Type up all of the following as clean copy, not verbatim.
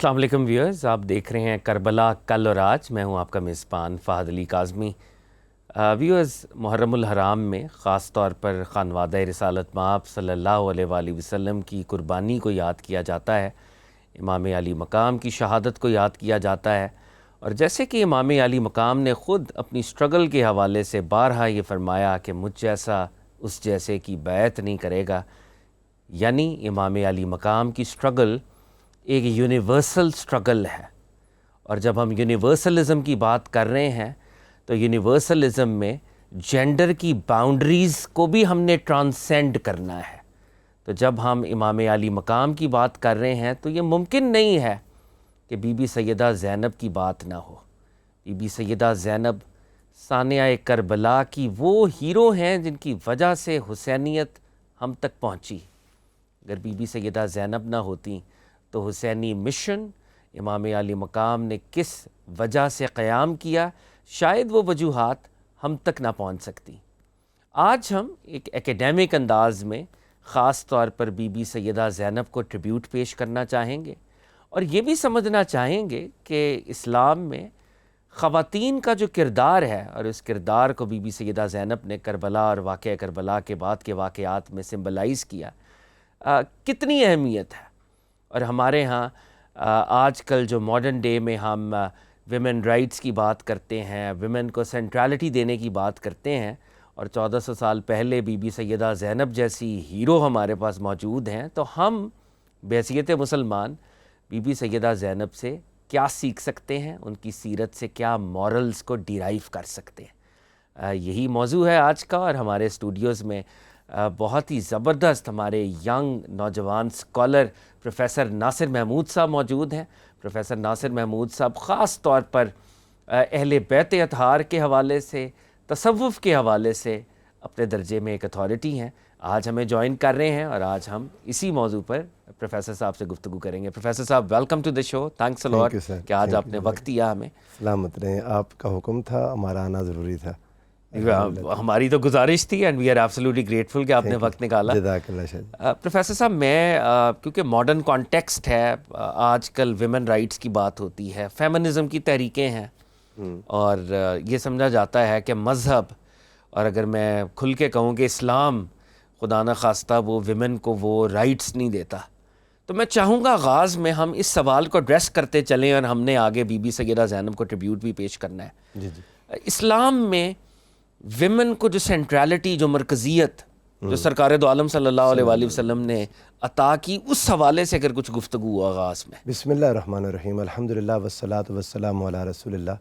السلام علیکم ویورز، آپ دیکھ رہے ہیں کربلا کل اور آج۔ میں ہوں آپ کا میزبان فہد علی کاظمی۔ ویورز، محرم الحرام میں خاص طور پر خانوادہ رسالت مآب صلی اللہ علیہ وآلہ وسلم کی قربانی کو یاد کیا جاتا ہے، امام علی مقام کی شہادت کو یاد کیا جاتا ہے، اور جیسے کہ امام علی مقام نے خود اپنی سٹرگل کے حوالے سے بارہا یہ فرمایا کہ مجھ جیسا اس جیسے کی بیعت نہیں کرے گا، یعنی امام علی مقام کی سٹرگل ایک یونیورسل سٹرگل ہے۔ اور جب ہم یونیورسلزم کی بات کر رہے ہیں تو یونیورسلزم میں جینڈر کی باؤنڈریز کو بھی ہم نے ٹرانسینڈ کرنا ہے۔ تو جب ہم امام علی مقام کی بات کر رہے ہیں تو یہ ممکن نہیں ہے کہ بی بی سیدہ زینب کی بات نہ ہو۔ بی بی سیدہ زینب ثانیہ کربلا کی وہ ہیرو ہیں جن کی وجہ سے حسینیت ہم تک پہنچی۔ اگر بی بی سیدہ زینب نہ ہوتی تو حسینی مشن امام علی مقام نے کس وجہ سے قیام کیا، شاید وہ وجوہات ہم تک نہ پہنچ سکتی۔ آج ہم ایک ایکیڈیمک انداز میں خاص طور پر بی بی سیدہ زینب کو ٹریبیوٹ پیش کرنا چاہیں گے، اور یہ بھی سمجھنا چاہیں گے کہ اسلام میں خواتین کا جو کردار ہے، اور اس کردار کو بی بی سیدہ زینب نے کربلا اور واقعہ کربلا کے بعد کے واقعات میں سمبلائز کیا، کتنی اہمیت ہے۔ اور ہمارے ہاں آج کل جو ماڈرن ڈے میں ہم ویمن رائٹس کی بات کرتے ہیں، ویمن کو سینٹرالٹی دینے کی بات کرتے ہیں، اور 1400 سال پہلے بی بی سیدہ زینب جیسی ہیرو ہمارے پاس موجود ہیں، تو ہم بحیثیت مسلمان بی بی سیدہ زینب سے کیا سیکھ سکتے ہیں، ان کی سیرت سے کیا مورلز کو ڈیرائیو کر سکتے ہیں۔ یہی موضوع ہے آج کا، اور ہمارے اسٹوڈیوز میں بہت ہی زبردست ہمارے ینگ نوجوان اسکالر پروفیسر ناصر محمود صاحب موجود ہیں۔ پروفیسر ناصر محمود صاحب خاص طور پر اہل بیت اطہار کے حوالے سے، تصوف کے حوالے سے اپنے درجے میں ایک اتھارٹی ہیں۔ آج ہمیں جوائن کر رہے ہیں، اور آج ہم اسی موضوع پر پروفیسر صاحب سے گفتگو کریں گے۔ پروفیسر صاحب، welcome to the show, thanks a lot کہ آج آپ نے وقت دیا ہمیں۔ سلامت رہیں، آپ کا حکم تھا، ہمارا آنا ضروری تھا۔ ہماری تو گزارش تھی، and we are absolutely grateful کہ آپ نے وقت نکالا۔ جزاک اللہ خیر۔ پروفیسر صاحب، میں کیونکہ ماڈرن کانٹیکسٹ ہے، آج کل ویمن رائٹس کی بات ہوتی ہے، فیمنزم کی تحریکیں ہیں، اور یہ سمجھا جاتا ہے کہ مذہب، اور اگر میں کھل کے کہوں کہ اسلام خدا نہ خواستہ وہ ویمن کو وہ رائٹس نہیں دیتا، تو میں چاہوں گا آغاز میں ہم اس سوال کو ایڈریس کرتے چلیں، اور ہم نے آگے بی بی سیدہ زینب کو ٹریبیوٹ بھی پیش کرنا ہے۔ جی اسلام میں ویمن کو جو سینٹرالٹی، جو مرکزیت جو سرکار دو عالم صلی اللہ علیہ وآلہ وسلم نے عطا کی، اس حوالے سے اگر کچھ گفتگو ہو آغاز میں۔ بسم اللہ الرحمن الرحیم، الحمدللہ والصلاة والسلام علی رسول اللہ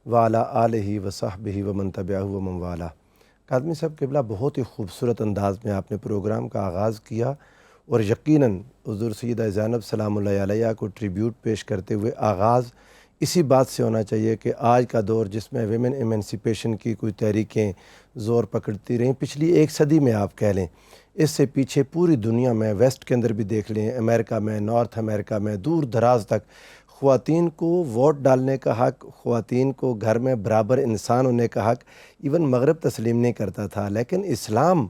وعلی آلہ وصحبہ ومن تبعہ ومن والہ۔ کاظمی صاحب قبلہ، بہت ہی خوبصورت انداز میں آپ نے پروگرام کا آغاز کیا، اور یقیناً حضور سیدہ زینب سلام اللہ علیہ کو ٹریبیوٹ پیش کرتے ہوئے آغاز اسی بات سے ہونا چاہیے کہ آج کا دور جس میں ویمن ایمنسیپیشن کی کوئی تحریکیں زور پکڑتی رہیں، پچھلی ایک صدی میں آپ کہہ لیں، اس سے پیچھے پوری دنیا میں، ویسٹ کے اندر بھی دیکھ لیں، امریکہ میں، نارتھ امریکہ میں، دور دراز تک خواتین کو ووٹ ڈالنے کا حق، خواتین کو گھر میں برابر انسان ہونے کا حق ایون مغرب تسلیم نہیں کرتا تھا۔ لیکن اسلام،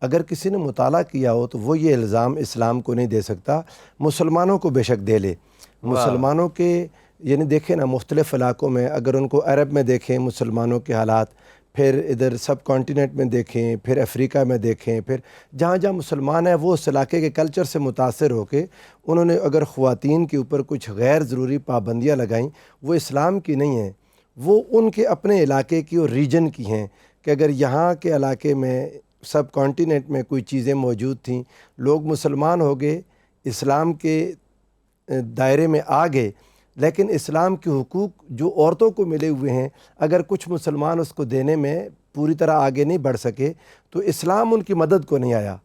اگر کسی نے مطالعہ کیا ہو تو وہ یہ الزام اسلام کو نہیں دے سکتا، مسلمانوں کو بے شک دے لے۔ مسلمانوں کے یعنی دیکھیں نا، مختلف علاقوں میں اگر ان کو عرب میں دیکھیں مسلمانوں کے حالات، پھر ادھر سب کانٹیننٹ میں دیکھیں، پھر افریقہ میں دیکھیں، پھر جہاں جہاں مسلمان ہیں وہ اس علاقے کے کلچر سے متاثر ہو کے انہوں نے اگر خواتین کے اوپر کچھ غیر ضروری پابندیاں لگائیں، وہ اسلام کی نہیں ہیں، وہ ان کے اپنے علاقے کی اور ریجن کی ہیں، کہ اگر یہاں کے علاقے میں سب کانٹیننٹ میں کوئی چیزیں موجود تھیں، لوگ مسلمان ہو گئے، اسلام کے دائرے میں آ گئے، لیکن اسلام کے حقوق جو عورتوں کو ملے ہوئے ہیں، اگر کچھ مسلمان اس کو دینے میں پوری طرح آگے نہیں بڑھ سکے تو اسلام ان کی مدد کو نہیں آیا،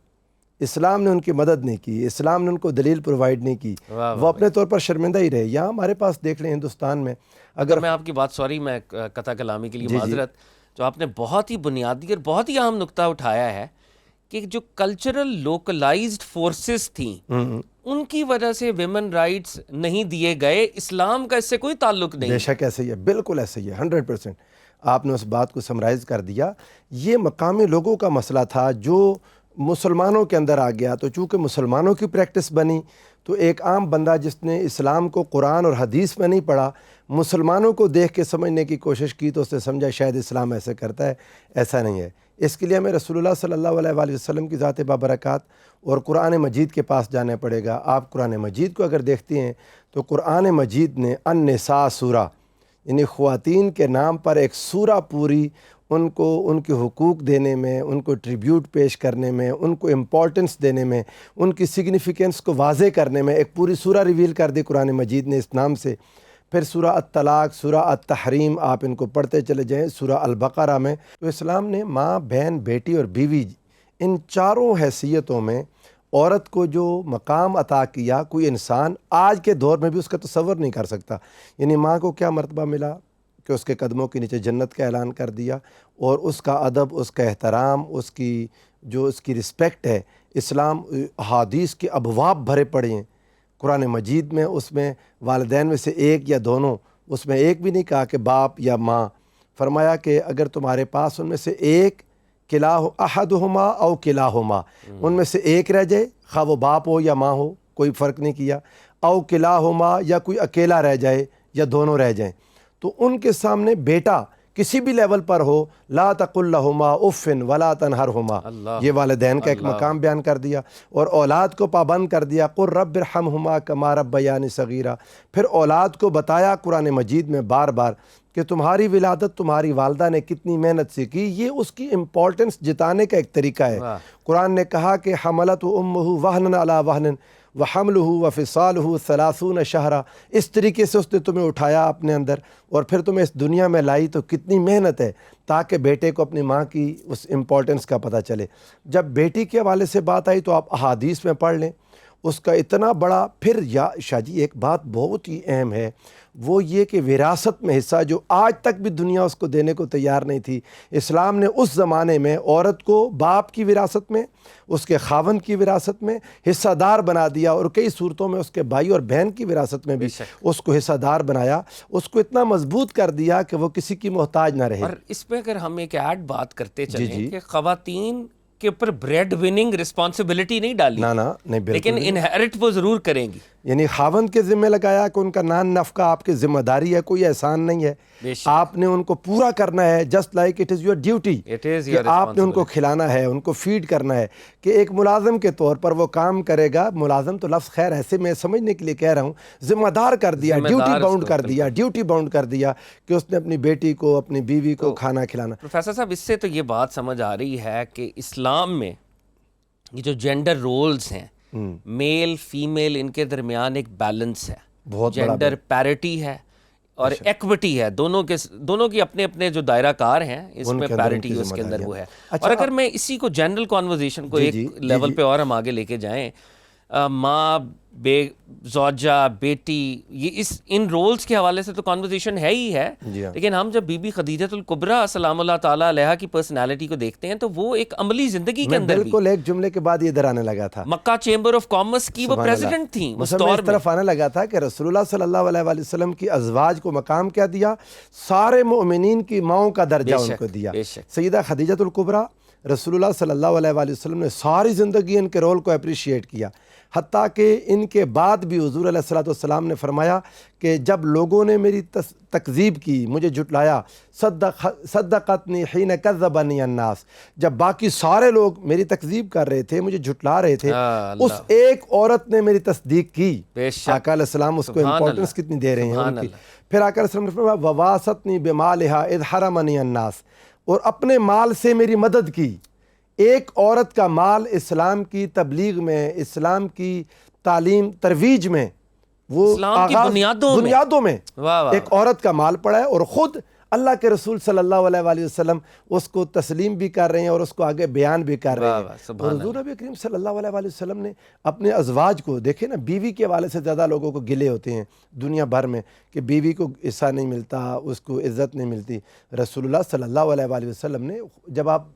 اسلام نے ان کی مدد نہیں کی، اسلام نے ان کو دلیل پرووائڈ نہیں کی، وہ اپنے طور پر شرمندہ ہی رہے۔ یہاں ہمارے پاس دیکھ لیں ہندوستان میں، اگر میں آپ کی بات، سوری میں قطع کلامی کے لیے معذرت، جو آپ نے بہت ہی بنیادی اور بہت ہی اہم نقطہ اٹھایا ہے کہ جو کلچرل لوکلائزڈ فورسز تھیں، ان کی وجہ سے ویمن رائٹس نہیں دیے گئے، اسلام کا اس سے کوئی تعلق نہیں۔ بے شک ایسے ہی ہے، بالکل ایسے ہی ہے، 100%۔ آپ نے اس بات کو سمرائز کر دیا۔ یہ مقامی لوگوں کا مسئلہ تھا جو مسلمانوں کے اندر آ گیا، تو چونکہ مسلمانوں کی پریکٹس بنی تو ایک عام بندہ جس نے اسلام کو قرآن اور حدیث میں نہیں پڑھا، مسلمانوں کو دیکھ کے سمجھنے کی کوشش کی تو اس نے سمجھا شاید اسلام ایسے کرتا ہے، ایسا نہیں ہے۔ اس کے لیے ہمیں رسول اللہ صلی اللہ علیہ وآلہ وسلم کی ذات بابرکات اور قرآن مجید کے پاس جانا پڑے گا۔ آپ قرآن مجید کو اگر دیکھتی ہیں تو قرآن مجید نے النساء سورہ، یعنی خواتین کے نام پر ایک سورہ پوری ان کو ان کے حقوق دینے میں، ان کو ٹریبیوٹ پیش کرنے میں، ان کو امپورٹنس دینے میں، ان کی سگنیفیکنس کو واضح کرنے میں ایک پوری سورہ ریویل کر دی قرآن مجید نے اس نام سے۔ پھر سورہ الطلاق، سورہ التحریم، آپ ان کو پڑھتے چلے جائیں، سورہ البقرہ میں۔ تو اسلام نے ماں، بہن، بیٹی اور بیوی، ان چاروں حیثیتوں میں عورت کو جو مقام عطا کیا کوئی انسان آج کے دور میں بھی اس کا تصور نہیں کر سکتا۔ یعنی ماں کو کیا مرتبہ ملا کہ اس کے قدموں کے نیچے جنت کا اعلان کر دیا، اور اس کا ادب، اس کا احترام، اس کی رسپیکٹ ہے، اسلام احادیث کے ابواب بھرے پڑے ہیں قرآن مجید میں۔ اس میں والدین میں سے ایک یا دونوں، اس میں ایک بھی نہیں کہا کہ باپ یا ماں، فرمایا کہ اگر تمہارے پاس ان میں سے ایک احدہما او کلاہما، ان میں سے ایک رہ جائے، خواہ وہ باپ ہو یا ماں ہو، کوئی فرق نہیں کیا، او کلاہما، یا کوئی اکیلا رہ جائے یا دونوں رہ جائیں، تو ان کے سامنے بیٹا کسی بھی لیول پر ہو، لا تقل لہما اف ولا تنہرہما، یہ والدین کا ایک مقام بیان کر دیا، اور اولاد کو پابند کر دیا، قل رب ارحمہما کما ربیانی صغیرا۔ پھر اولاد کو بتایا قرآن مجید میں بار بار کہ تمہاری ولادت تمہاری والدہ نے کتنی محنت سے کی، یہ اس کی امپورٹنس جتانے کا ایک طریقہ ہے۔ قرآن نے کہا کہ حملت امہ وہنا علی وہن وحملہ وفصالہ 30 شہرا، اس طریقے سے اس نے تمہیں اٹھایا اپنے اندر اور پھر تمہیں اس دنیا میں لائی، تو کتنی محنت ہے تاکہ بیٹے کو اپنی ماں کی اس امپورٹنس کا پتہ چلے۔ جب بیٹی کے حوالے سے بات آئی تو آپ احادیث میں پڑھ لیں، اس کا اتنا بڑا۔ پھر یا شاہ جی ایک بات بہت ہی اہم ہے، وہ یہ کہ وراثت میں حصہ جو آج تک بھی دنیا اس کو دینے کو تیار نہیں تھی، اسلام نے اس زمانے میں عورت کو باپ کی وراثت میں، اس کے خاوند کی وراثت میں حصہ دار بنا دیا، اور کئی صورتوں میں اس کے بھائی اور بہن کی وراثت میں بھی اس کو حصہ دار بنایا، اس کو اتنا مضبوط کر دیا کہ وہ کسی کی محتاج نہ رہے۔ اور اس پہ اگر ہم ایک ایڈ بات کرتے چلیں کہ خواتین کے اوپر بریڈ وننگ رسپانسبلٹی نہیں ڈالی، نہیں بالکل، لیکن انہیرٹ وہ ضرور کریں گی، یعنی خاوند کے ذمہ لگایا کہ ان کا نان نفقہ آپ کی ذمہ داری ہے، کوئی احسان نہیں ہے، آپ نے ان کو پورا کرنا ہے، just like it is your duty, کہ آپ نے ان کو کھلانا ہے، ان کو فیڈ کرنا ہے، کہ ایک ملازم کے طور پر وہ کام کرے گا۔ ملازم تو لفظ خیر ایسے میں سمجھنے کے لیے کہہ رہا ہوں، ذمہ دار کر دیا، ڈیوٹی باؤنڈ کر دیا کہ اس نے اپنی بیٹی کو، اپنی بیوی کو کھانا کھلانا۔ پروفیسر صاحب، اس سے تو یہ بات سمجھ آ رہی ہے کہ اسلام میں یہ جو جینڈر رولز ہیں، میل فیمیل، ان کے درمیان ایک بیلنس ہے، جینڈر پیرٹی ہے اور ایکوٹی ہے، دونوں کی اپنے اپنے جو دائرہ کار ہیں، اس میں پیرٹی اس کے اندر وہ ہے۔ اور اگر میں اسی کو جنرل کانورزیشن کو ایک لیول پہ اور ہم آگے لے کے جائیں، ماں، زوجہ، بیٹی، یہ ان رولز کے حوالے سے تو کانورزیشن ہے ہی ہے، لیکن ہم جب بی بی خدیجۃ الکبریٰ سلام اللہ تعالیٰ علیہا کی پرسنالٹی کو دیکھتے ہیں تو وہ ایک عملی زندگی کے اندر بھی، بالکل ایک جملے کے بعد یہ ادھر آنے لگا تھا، مکہ چیمبر آف کامرس کی وہ پریزیڈنٹ تھیں اس دور میں، اس طرف آنے لگا تھا کہ رسول اللہ صلی اللہ علیہ وآلہ وسلم کی ازواج کو مقام کیا دیا، سارے مومنین کی ماؤں کا درجہ ان کو دیا۔ سیدہ خدیجۃ الکبریٰ، رسول اللہ صلی اللہ علیہ وآلہ وسلم نے ساری زندگی ان کے رول کو اپریشیٹ کیا، حتیٰ کہ ان کے بعد بھی حضور علیہ الصلوۃ والسلام نے فرمایا کہ جب لوگوں نے میری تکذیب کی، مجھے جھٹلایا، صدقتنی حین کذبنی الناس، جب باقی سارے لوگ میری تکذیب کر رہے تھے، مجھے جھٹلا رہے تھے، اس ایک عورت نے میری تصدیق کی۔ آقا علیہ السلام اس کو امپورٹنس کتنی دے رہے ہیں ان کی۔ پھر آقا علیہ السلام نے فرمایا وواستنی بمالہا اذ حرمنی الناس، اور اپنے مال سے میری مدد کی۔ ایک عورت کا مال اسلام کی تبلیغ میں، اسلام کی تعلیم ترویج میں، وہ اسلام کی بنیادوں میں ایک عورت کا مال پڑا ہے، اور خود اللہ کے رسول صلی اللہ علیہ وآلہ وسلم اس کو تسلیم بھی کر رہے ہیں اور اس کو آگے بیان بھی کر رہے ہیں۔ اور حضور نبی کریم صلی اللہ علیہ وآلہ وسلم نے اپنے ازواج کو، دیکھیں نا، بیوی کے حوالے سے زیادہ لوگوں کو گلے ہوتے ہیں دنیا بھر میں کہ بیوی کو حصہ نہیں ملتا، اس کو عزت نہیں ملتی۔ رسول اللہ صلی اللہ علیہ وآلہ وسلم نے، جب آپ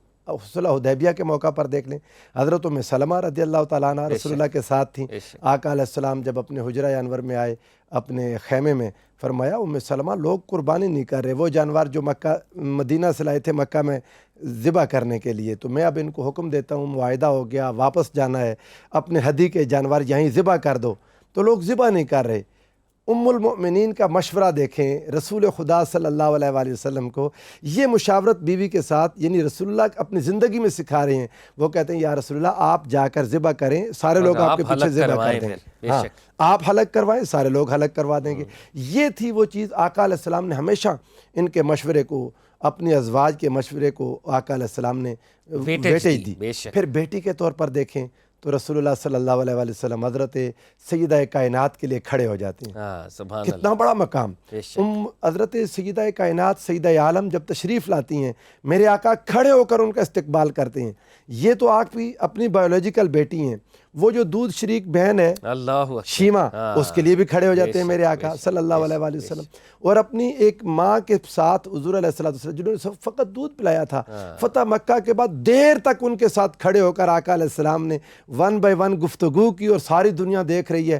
صلح حدیبیہ کے موقع پر دیکھ لیں، حضرت ام سلمہ رضی اللہ تعالیٰ عنہ رسول اللہ کے ساتھ تھیں۔ آقا علیہ السلام جب اپنے حجرہ انور میں آئے اپنے خیمے میں، فرمایا ام سلمہ لوگ قربانی نہیں کر رہے، وہ جانور جو مدینہ سے لائے تھے مکہ میں ذبح کرنے کے لیے، تو میں اب ان کو حکم دیتا ہوں، معاہدہ ہو گیا، واپس جانا ہے، اپنے ہدی کے جانور یہیں ذبح کر دو، تو لوگ ذبح نہیں کر رہے۔ ام المؤمنین کا مشورہ دیکھیں، رسول خدا صلی اللہ علیہ وآلہ وسلم کو یہ مشاورت بیوی کے ساتھ، یعنی رسول اللہ اپنی زندگی میں سکھا رہے ہیں۔ وہ کہتے ہیں یا رسول اللہ آپ جا کر ذبح کریں، سارے لوگ آپ کے پیچھے ذبح کر دیں گے، ہاں آپ حلق کروائیں، سارے لوگ حلق کروا دیں گے۔ یہ تھی وہ چیز، آقا علیہ السلام نے ہمیشہ ان کے مشورے کو، اپنی ازواج کے مشورے کو آقا علیہ السلام نے ویٹیج دی۔ پھر بیٹی کے طور پر دیکھیں تو رسول اللہ صلی اللہ علیہ وآلہ وسلم حضرت سیدہ کائنات کے لیے کھڑے ہو جاتے ہیں۔ کتنا بڑا مقام! حضرت سیدہ کائنات سیدہ عالم جب تشریف لاتی ہیں، میرے آقا کھڑے ہو کر ان کا استقبال کرتے ہیں۔ یہ تو آپ کی اپنی بایولوجیکل بیٹی ہیں، وہ جو دودھ شریک بہن ہے شیما، اس کے لیے بھی کھڑے ہو جاتے ہیں میرے آقا صلی اللہ علیہ وآلہ وسلم۔ اور اپنی ایک ماں کے ساتھ حضور علیہ السلام جنہوں نے فقط دودھ پلایا تھا، فتح مکہ کے بعد دیر تک ان کے ساتھ کھڑے ہو کر آقا علیہ السلام نے 1 بائی 1 گفتگو کی، اور ساری دنیا دیکھ رہی ہے۔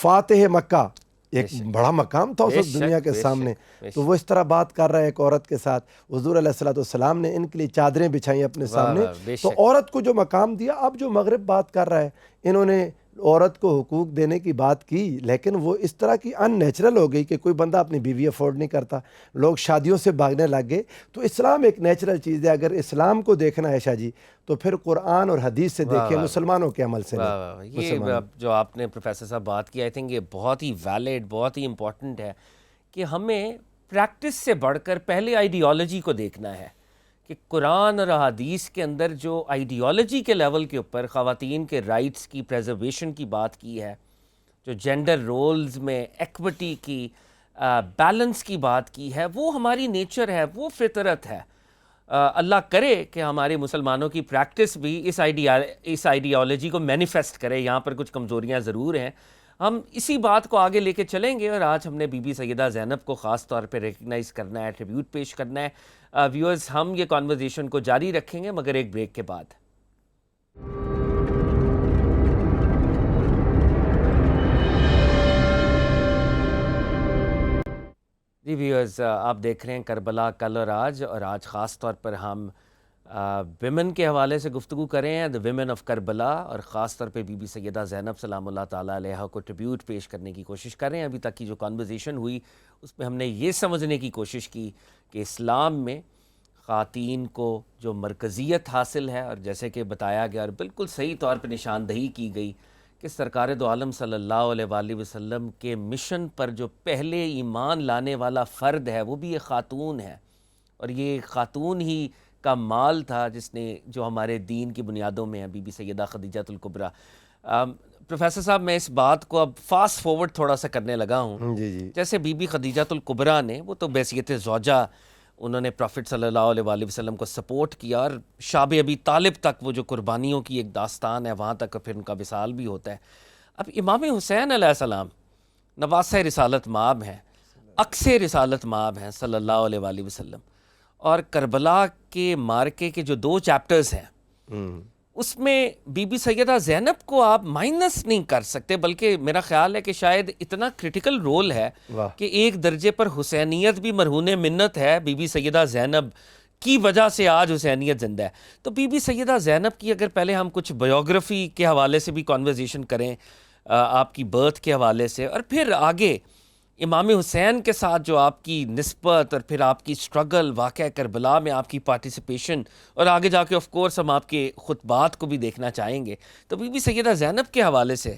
فاتح مکہ ایک بڑا مقام تھا اس وقت دنیا کے سامنے، تو وہ اس طرح بات کر رہا ہے ایک عورت کے ساتھ۔ حضور علیہ السلام نے ان کے لیے چادریں بچھائیں اپنے سامنے، تو عورت کو جو مقام دیا۔ اب جو مغرب بات کر رہا ہے، انہوں نے عورت کو حقوق دینے کی بات کی، لیکن وہ اس طرح کی ان نیچرل ہو گئی کہ کوئی بندہ اپنی بیوی افورڈ نہیں کرتا، لوگ شادیوں سے بھاگنے لگ گئے۔ تو اسلام ایک نیچرل چیز ہے، اگر اسلام کو دیکھنا ہے شاہ جی تو پھر قرآن اور حدیث سے دیکھیں، مسلمانوں کے عمل سے نہیں۔ یہ جو آپ نے پروفیسر صاحب بات کی، آئی تھنک یہ بہت ہی ویلڈ، بہت ہی امپورٹنٹ ہے کہ ہمیں پریکٹس سے بڑھ کر پہلے آئیڈیالوجی کو دیکھنا ہے کہ قرآن اور احادیث کے اندر جو آئیڈیالوجی کے لیول کے اوپر خواتین کے رائٹس کی پریزرویشن کی بات کی ہے، جو جینڈر رولز میں ایکوٹی کی، بیلنس کی بات کی ہے، وہ ہماری نیچر ہے، وہ فطرت ہے۔ اللہ کرے کہ ہمارے مسلمانوں کی پریکٹس بھی اس آئیڈیالوجی کو مینیفیسٹ کرے۔ یہاں پر کچھ کمزوریاں ضرور ہیں، ہم اسی بات کو آگے لے کے چلیں گے، اور آج ہم نے بی بی سیدہ زینب کو خاص طور پہ ریکگنائز کرنا ہے، ٹریبیوٹ پیش کرنا ہے۔ ویورز، ہم یہ کانورزیشن کو جاری رکھیں گے مگر ایک بریک کے بعد۔ جی ویورز، آپ دیکھ رہے ہیں کربلا کل اور آج خاص طور پر ہم ویمن کے حوالے سے گفتگو کر رہے ہیں، دی ویمن آف کربلا، اور خاص طور پہ بی بی سیدہ زینب سلام اللہ تعالیٰ علیہ کو ٹریبیوٹ پیش کرنے کی کوشش کر رہے ہیں۔ ابھی تک کی جو کانورزیشن ہوئی اس میں ہم نے یہ سمجھنے کی کوشش کی کہ اسلام میں خواتین کو جو مرکزیت حاصل ہے، اور جیسے کہ بتایا گیا اور بالکل صحیح طور پہ نشاندہی کی گئی کہ سرکار دو عالم صلی اللہ علیہ وآلہ وسلم کے مشن پر جو پہلے ایمان لانے والا فرد ہے وہ بھی ایک خاتون ہے، اور یہ خاتون ہی کا مال تھا جس نے جو ہمارے دین کی بنیادوں میں ہے، بی بی سیدہ خدیجۃ الکبریٰ۔ پروفیسر صاحب، میں اس بات کو اب فاسٹ فارورڈ تھوڑا سا کرنے لگا ہوں۔ جیسے بی بی خدیجۃ الکبریٰ نے، وہ تو بحیثیت زوجہ انہوں نے پروفٹ صلی اللہ علیہ وآلہ وسلم کو سپورٹ کیا، اور شاب ابی طالب تک وہ جو قربانیوں کی ایک داستان ہے وہاں تک پھر ان کا وصال بھی ہوتا ہے۔ اب امام حسین علیہ السلام نواسہ رسالت مآب ہیں، عکس رسالت مآب ہیں صلی اللہ علیہ وآلہ وسلم، اور کربلا کے مارکے کے جو 2 چیپٹرز ہیں اس میں بی بی سیدہ زینب کو آپ مائنس نہیں کر سکتے، بلکہ میرا خیال ہے کہ شاید اتنا کرٹیکل رول ہے کہ ایک درجے پر حسینیت بھی مرہون منت ہے بی بی سیدہ زینب کی وجہ سے آج حسینیت زندہ ہے۔ تو بی بی سیدہ زینب کی اگر پہلے ہم کچھ بایوگرافی کے حوالے سے بھی کانورزیشن کریں، آپ کی برتھ کے حوالے سے، اور پھر آگے امام حسین کے ساتھ جو آپ کی نسبت، اور پھر آپ کی سٹرگل، واقعہ کربلا میں آپ کی پارٹیسپیشن، اور آگے جا کے آف کورس ہم آپ کے خطبات کو بھی دیکھنا چاہیں گے، تو بی بی سیدہ زینب کے حوالے سے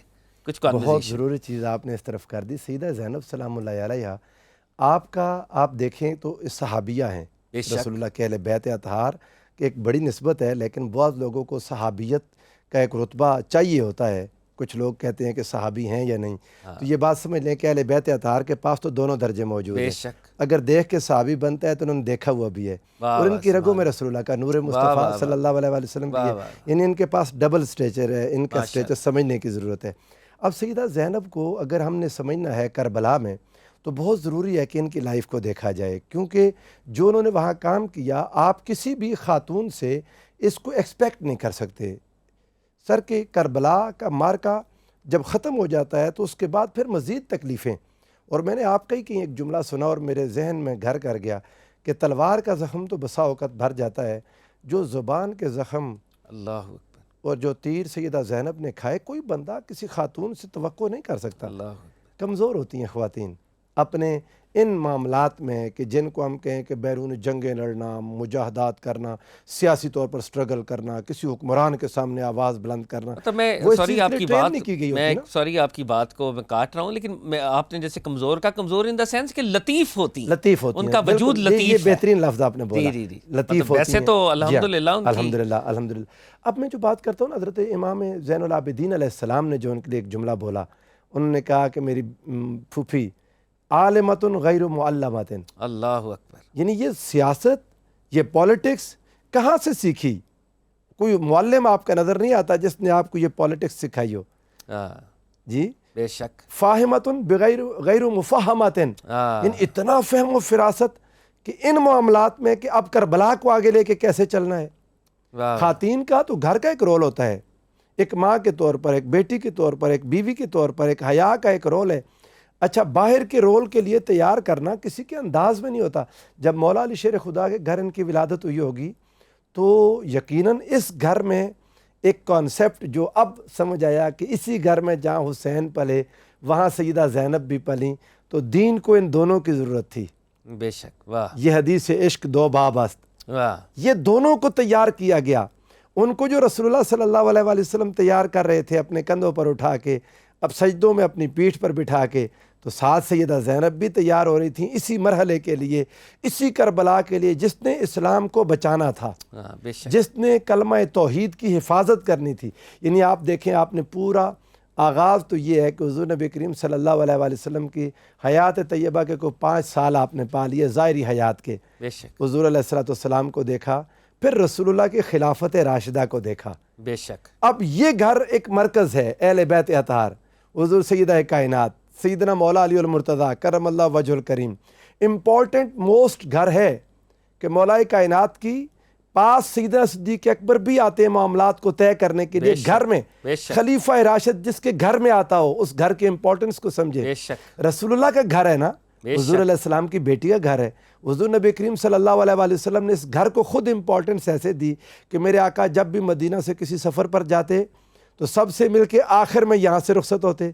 کچھ کانورزیشن۔ بہت ضروری چیز آپ نے اس طرف کر دی۔ سیدہ زینب سلام اللہ علیہ آپ دیکھیں تو صحابیہ ہیں، رسول اللہ کے اہل بیت اطہار کی ایک بڑی نسبت ہے، لیکن بعض لوگوں کو صحابیت کا ایک رتبہ چاہیے ہوتا ہے، کچھ لوگ کہتے ہیں کہ صحابی ہیں یا نہیں، تو یہ بات سمجھ لیں کہ اہل بیت اطہار کے پاس تو دونوں درجے موجود ہیں۔ اگر دیکھ کے صحابی بنتا ہے تو انہوں نے دیکھا ہوا بھی ہے، اور ان کی رگوں میں رسول اللہ کا نور مصطفیٰ صلی اللہ علیہ وسلم کی ہے، یعنی ان کے پاس ڈبل سٹیچر ہے، ان کا سٹیچر سمجھنے کی ضرورت ہے۔ اب سیدہ زینب کو اگر ہم نے سمجھنا ہے کربلا میں، تو بہت ضروری ہے کہ ان کی لائف کو دیکھا جائے، کیونکہ جو انہوں نے وہاں کام کیا، آپ کسی بھی خاتون سے اس کو ایکسپیکٹ نہیں کر سکتے. سر کہ کربلا کا مارکا جب ختم ہو جاتا ہے تو اس کے بعد پھر مزید تکلیفیں. اور میں نے آپ کا ہی کہیں ایک جملہ سنا اور میرے ذہن میں گھر کر گیا کہ تلوار کا زخم تو بسا اوقات بھر جاتا ہے، جو زبان کے زخم اللہ اکبر، اور جو تیر سیدہ زینب نے کھائے کوئی بندہ کسی خاتون سے توقع نہیں کر سکتا. اللہ اکبر. کمزور ہوتی ہیں خواتین اپنے ان معاملات میں کہ جن کو ہم کہیں کہ بیرون جنگیں لڑنا، مجاہدات کرنا، سیاسی طور پر سٹرگل کرنا، کسی حکمران کے سامنے آواز بلند کرنا. مطلب میں وہ اس سوری چیز آپ کے کی لیے ٹرین بات نہیں کی گئی میں ہوتی نا. سوری آپ کی بات کو میں کاٹ رہا ہوں، لیکن میں آپ نے جیسے کمزور کا کمزور ان دا سینس کہ لطیف ہوتی لطیف ہوتی ان ہیں، کا بالکل. وجود لطیف یہ ہے. بہترین لفظ آپ نے بولا. جی جی لطیف مطلب ہوتی ویسے ہیں. تو جی ہاں، الحمدللہ ان کی الحمدللہ الحمدللہ. اب میں جو بات کرتا ہوں نا، حضرت امام زین العابدین علیہ السلام نے جو ان کے لیے ایک جملہ بولا، انہوں نے کہا کہ میری پھوپھی عالمۃ غیر معلمۃ. اللہ اکبر. یعنی یہ سیاست، یہ پالیٹکس کہاں سے سیکھی؟ کوئی معلم آپ کا نظر نہیں آتا جس نے آپ کو یہ پالیٹکس سکھائی ہو. جی بے شک. فاہمۃ بغیر غیر مفہمۃ. یعنی اتنا فہم و فراست کہ ان معاملات میں کہ اب کربلا کو آگے لے کے کیسے چلنا ہے. خواتین کا تو گھر کا ایک رول ہوتا ہے، ایک ماں کے طور پر، ایک بیٹی کے طور پر، ایک بیوی کے طور پر، ایک حیا کا ایک رول ہے. اچھا، باہر کے رول کے لیے تیار کرنا کسی کے انداز میں نہیں ہوتا. جب مولا علی شیر خدا کے گھر ان کی ولادت ہوئی ہوگی تو یقیناً اس گھر میں ایک کانسیپٹ جو اب سمجھ آیا کہ اسی گھر میں جہاں حسین پلے وہاں سیدہ زینب بھی پلیں، تو دین کو ان دونوں کی ضرورت تھی. بے شک. واہ. یہ حدیث عشق دو باب است. واہ. یہ دونوں کو تیار کیا گیا. ان کو جو رسول اللہ صلی اللہ علیہ وآلہ وسلم تیار کر رہے تھے اپنے کندھوں پر اٹھا کے، اب سجدوں میں اپنی پیٹھ پر بٹھا کے، تو ساتھ سیدہ زینب بھی تیار ہو رہی تھیں اسی مرحلے کے لیے، اسی کربلا کے لیے جس نے اسلام کو بچانا تھا، بے شک. جس نے کلمہ توحید کی حفاظت کرنی تھی. یعنی آپ دیکھیں، آپ نے پورا آغاز تو یہ ہے کہ حضور نبی کریم صلی اللہ علیہ وآلہ وسلم کی حیات طیبہ کے کو 5 سال آپ نے پا لیے ظاہری حیات کے. بے شک. حضور علیہ السلام کو دیکھا، پھر رسول اللہ کی خلافت راشدہ کو دیکھا. بے شک. اب یہ گھر ایک مرکز ہے، اہل بیت اطہار، حضور سیدہ کائنات سیدنا مولا علی المرتضیٰ کرم اللہ وجہ الکریم. امپورٹنٹ موسٹ گھر ہے کہ مولا کائنات کی پاس سیدنا صدیق اکبر بھی آتے ہیں معاملات کو طے کرنے کے لیے. گھر میں خلیفہ راشد جس کے گھر میں آتا ہو اس گھر کے امپورٹنس کو سمجھے. بے شک. رسول اللہ کا گھر ہے نا، حضور علیہ السلام کی بیٹی کا گھر ہے. حضور نبی کریم صلی اللہ علیہ وآلہ وسلم نے اس گھر کو خود امپورٹنس ایسے دی کہ میرے آقا جب بھی مدینہ سے کسی سفر پر جاتے تو سب سے مل کے آخر میں یہاں سے رخصت ہوتے،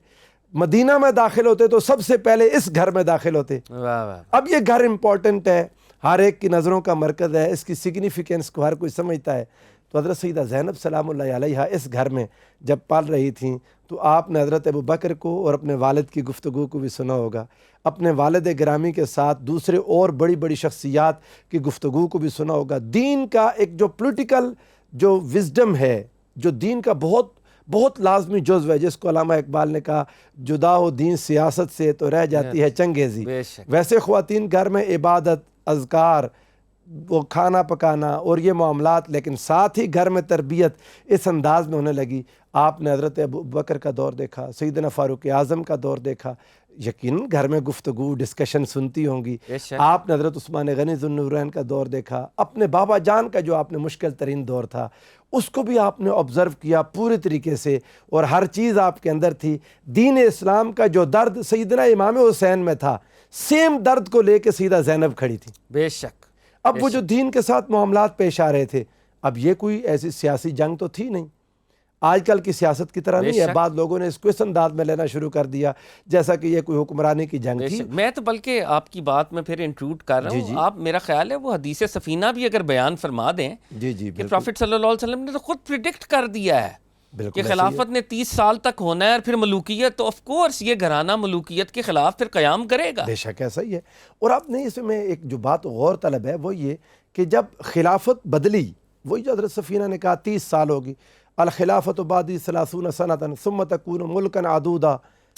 مدینہ میں داخل ہوتے تو سب سے پہلے اس گھر میں داخل ہوتے. اب یہ گھر امپورٹنٹ ہے، ہر ایک کی نظروں کا مرکز ہے، اس کی سگنیفیکنس کو ہر کوئی سمجھتا ہے. تو حضرت سیدہ زینب سلام اللہ علیہا اس گھر میں جب پال رہی تھیں تو آپ نے حضرت ابو بکر کو اور اپنے والد کی گفتگو کو بھی سنا ہوگا، اپنے والد گرامی کے ساتھ دوسرے اور بڑی بڑی شخصیات کی گفتگو کو بھی سنا ہوگا. دین کا ایک جو پولیٹیکل جو وزڈم ہے، جو دین کا بہت بہت لازمی جزو ہے، جس کو علامہ اقبال نے کہا جدا ہو دین سیاست سے تو رہ جاتی ہے چنگیزی. ویسے خواتین گھر میں عبادت، اذکار، وہ کھانا پکانا اور یہ معاملات، لیکن ساتھ ہی گھر میں تربیت اس انداز میں ہونے لگی. آپ نے حضرت ابو بکر کا دور دیکھا، سیدنا فاروق اعظم کا دور دیکھا، یقیناً گھر میں گفتگو ڈسکشن سنتی ہوں گی. آپ نے حضرت عثمان غنی ذو النورین کا دور دیکھا، اپنے بابا جان کا جو آپ نے مشکل ترین دور تھا اس کو بھی آپ نے آبزرو کیا پورے طریقے سے، اور ہر چیز آپ کے اندر تھی. دین اسلام کا جو درد سیدنا امام حسین میں تھا، سیم درد کو لے کے سیدہ زینب کھڑی تھی. بے شک. اب وہ جو دین کے ساتھ معاملات پیش آ رہے تھے، اب یہ کوئی ایسی سیاسی جنگ تو تھی نہیں، آج کل کی سیاست کی طرح نہیں ہے. بعض لوگوں نے اس کو اس انداز میں لینا شروع کر دیا جیسا کہ یہ کوئی حکمرانی کی جنگ تھی. میں تو بلکہ آپ کی بات میں پھر انٹروڈ کر رہا ہوں. آپ میرا خیال ہے وہ حدیث سفینہ بھی اگر بیان فرما دیں کہ پروفٹ صلی اللہ علیہ وسلم نے تو خود پریڈکٹ کر دیا ہے کہ خلافت نے 30 سال تک ہونا ہے، اور پھر ملوکیت تو آف کورس یہ گھرانہ ملوکیت کے خلاف پھر قیام کرے گا. بے شک ایسا ہی ہے. اور آپ نے اس میں ایک جو بات غور طلب ہے وہ یہ کہ جب خلافت بدلی، وہی جو حضرت سفینہ نے کہا 30 سال ہوگی، الخلافت بعدی 30 سنۃ ثم تکون ملکا عدودا،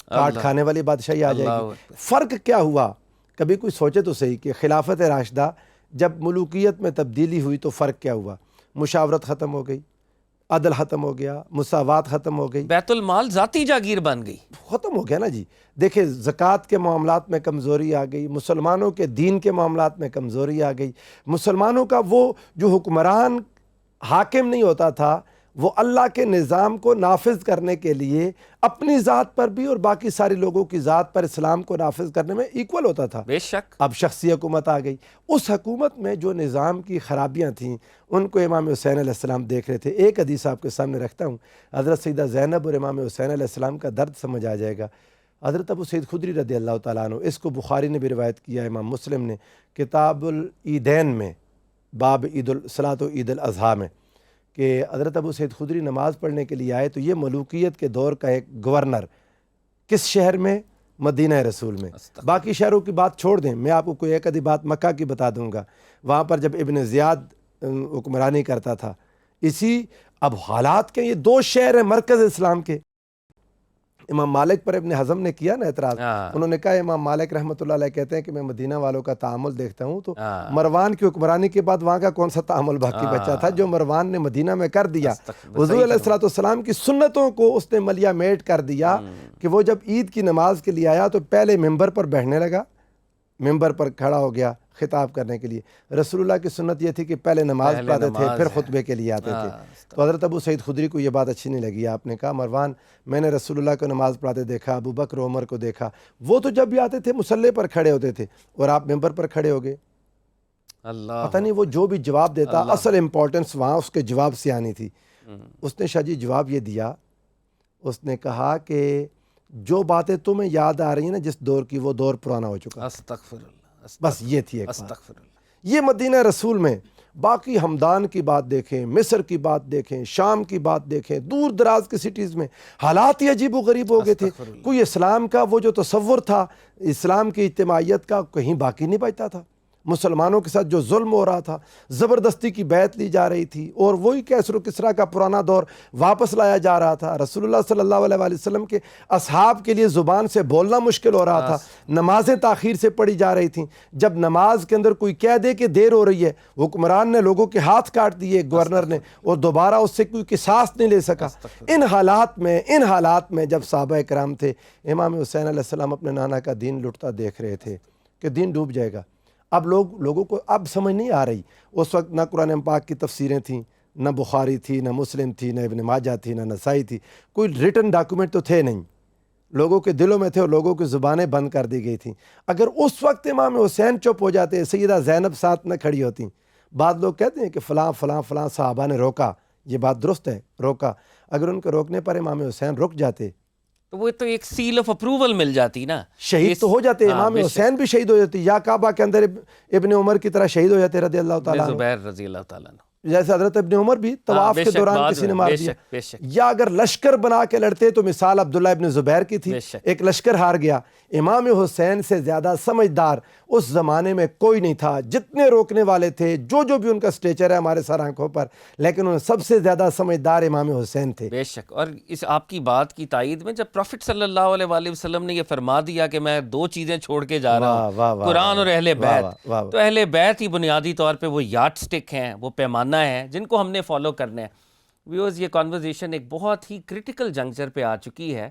کاٹ کھانے والی بادشاہی آ جائے گی. فرق کیا ہوا؟ کبھی کوئی سوچے تو صحیح کہ خلافت راشدہ جب ملوکیت میں تبدیلی ہوئی تو فرق کیا ہوا؟ مشاورت ختم ہو گئی، عدل ختم ہو گیا، مساوات ختم ہو گئی، بیت المال ذاتی جاگیر بن گئی، ختم ہو گیا نا جی. دیکھیں زکوٰۃ کے معاملات میں کمزوری آ گئی، مسلمانوں کے دین کے معاملات میں کمزوری آ گئی، مسلمانوں کا وہ جو حکمران حاکم نہیں ہوتا تھا، وہ اللہ کے نظام کو نافذ کرنے کے لیے اپنی ذات پر بھی اور باقی سارے لوگوں کی ذات پر اسلام کو نافذ کرنے میں ایکول ہوتا تھا۔ بے شک اب شخصی حکومت آ گئی، اس حکومت میں جو نظام کی خرابیاں تھیں ان کو امام حسین علیہ السلام دیکھ رہے تھے۔ ایک حدیث آپ کے سامنے رکھتا ہوں، حضرت سیدہ زینب اور امام حسین علیہ السلام کا درد سمجھ آ جائے گا۔ حضرت ابو سعید خدری رضی اللہ تعالیٰ عنہ، اس کو بخاری نے بھی روایت کیا، امام مسلم نے کتاب العیدین میں، باب عید الصلاۃ و عید الاضحیٰ میں، کہ حضرت ابو سعید خدری نماز پڑھنے کے لیے آئے تو یہ ملوکیت کے دور کا ایک گورنر کس شہر میں؟ مدینہ رسول میں۔ باقی شہروں کی بات چھوڑ دیں، میں آپ کو کوئی ایک آدھی بات مکہ کی بتا دوں گا۔ وہاں پر جب ابن زیاد حکمرانی کرتا تھا، اب حالات کے یہ دو شہر ہیں مرکز اسلام کے۔ امام مالک پر ابن حزم نے کیا نا اعتراض، انہوں نے کہا امام مالک رحمۃ اللہ علیہ کہتے ہیں کہ میں مدینہ والوں کا تعامل دیکھتا ہوں تو مروان کی حکمرانی کے بعد وہاں کا کون سا تعامل باقی بچا تھا جو مروان نے مدینہ میں کر دیا۔ حضور علیہ الصلوۃ والسلام کی سنتوں کو اس نے ملیا میٹ کر دیا کہ وہ جب عید کی نماز کے لیے آیا تو پہلے ممبر پر بیٹھنے لگا، ممبر پر کھڑا ہو گیا خطاب کرنے کے لیے۔ رسول اللہ کی سنت یہ تھی کہ پہلے نماز پڑھتے تھے پھر خطبے کے لیے آتے تھے۔ تو حضرت ابو سعید خدری کو یہ بات اچھی نہیں لگی، آپ نے کہا مروان میں نے رسول اللہ کو نماز پڑھاتے دیکھا، ابو بکر عمر کو دیکھا، وہ تو جب بھی آتے تھے مصلی پر کھڑے ہوتے تھے اور آپ ممبر پر کھڑے ہو گئے۔ اللہ پتہ نہیں وہ جو بھی جواب دیتا اصل امپورٹنس وہاں اس کے جواب سے آنی تھی۔ اس نے شاہ جی جواب یہ دیا، اس نے کہا کہ جو باتیں تمہیں یاد آ رہی ہیں نا جس دور کی، وہ دور پرانا ہو چکا۔ استغفر اللہ، بس یہ تھی ایک بات۔ استغفر اللہ۔ یہ مدینہ رسول میں باقی ہمدان کی بات دیکھیں، مصر کی بات دیکھیں، شام کی بات دیکھیں، دور دراز کی سٹیز میں حالات ہی عجیب و غریب ہو گئے تھے۔ کوئی اسلام کا وہ جو تصور تھا اسلام کی اجتماعیت کا کہیں باقی نہیں بچتا تھا۔ مسلمانوں کے ساتھ جو ظلم ہو رہا تھا، زبردستی کی بیعت لی جا رہی تھی اور وہی کیسر و کسریٰ کا پرانا دور واپس لایا جا رہا تھا۔ رسول اللہ صلی اللہ علیہ وآلہ وسلم کے اصحاب کے لیے زبان سے بولنا مشکل ہو رہا تھا، نمازیں تاخیر سے پڑھی جا رہی تھیں۔ جب نماز کے اندر کوئی کہہ دے کہ دیر ہو رہی ہے، حکمران نے لوگوں کے ہاتھ کاٹ دیے گورنر نے، اور دوبارہ اس سے کوئی قصاص نہیں لے سکا۔ ان حالات میں جب صحابہ کرام تھے، امام حسین علیہ السلام اپنے نانا کا دین لٹتا دیکھ رہے تھے کہ دین ڈوب جائے گا۔ اب لوگوں کو اب سمجھ نہیں آ رہی۔ اس وقت نہ قرآن پاک کی تفسیریں تھیں، نہ بخاری تھی، نہ مسلم تھی، نہ ابن ماجہ تھی، نہ نسائی تھی، کوئی ریٹن ڈاکومنٹ تو تھے نہیں، لوگوں کے دلوں میں تھے اور لوگوں کی زبانیں بند کر دی گئی تھیں۔ اگر اس وقت امام حسین چپ ہو جاتے، سیدہ زینب ساتھ نہ کھڑی ہوتی، بعض لوگ کہتے ہیں کہ فلاں فلاں فلاں صحابہ نے روکا، یہ بات درست ہے، روکا، اگر ان کے روکنے پر امام حسین رک جاتے تو وہ تو ایک سیل آف اپروول مل جاتی نا، شہید تو ہو جاتے، امام حسین بھی شہید ہو جاتے، یا کعبہ کے اندر ابن عمر کی طرح شہید ہو جاتے رضی اللہ تعالیٰ عنہ، زبیر رضی اللہ تعالیٰ عنہ، جیسے حضرت ابن عمر بھی طواف کے دوران کسی نے مار دیا۔ یا اگر لشکر بنا کے لڑتے تو مثال عبداللہ ابن زبیر کی تھی، ایک لشکر ہار گیا۔ امام حسین سے زیادہ سمجھدار اس زمانے میں کوئی نہیں تھا، جتنے روکنے والے تھے، جو بھی ان کا سٹیچر ہے ہمارے سر آنکھوں پر، لیکن ان سب سے زیادہ سمجھدار امام حسین تھے۔ بے شک۔ اور اس آپ کی بات کی تائید میں جب پروفٹ صلی اللہ علیہ وآلہ وسلم نے یہ فرما دیا کہ میں دو چیزیں چھوڑ کے جا رہا ہوں، قرآن اور اہل بیت، تو اہل بیت ہی بنیادی طور پہ وہ یارڈ سٹک ہیں، وہ پیمانہ ہیں جن کو ہم نے فالو کرنا ہے۔ ویورز، یہ کانورزیشن ایک بہت ہی کرٹیکل جنکچر پہ آ چکی ہے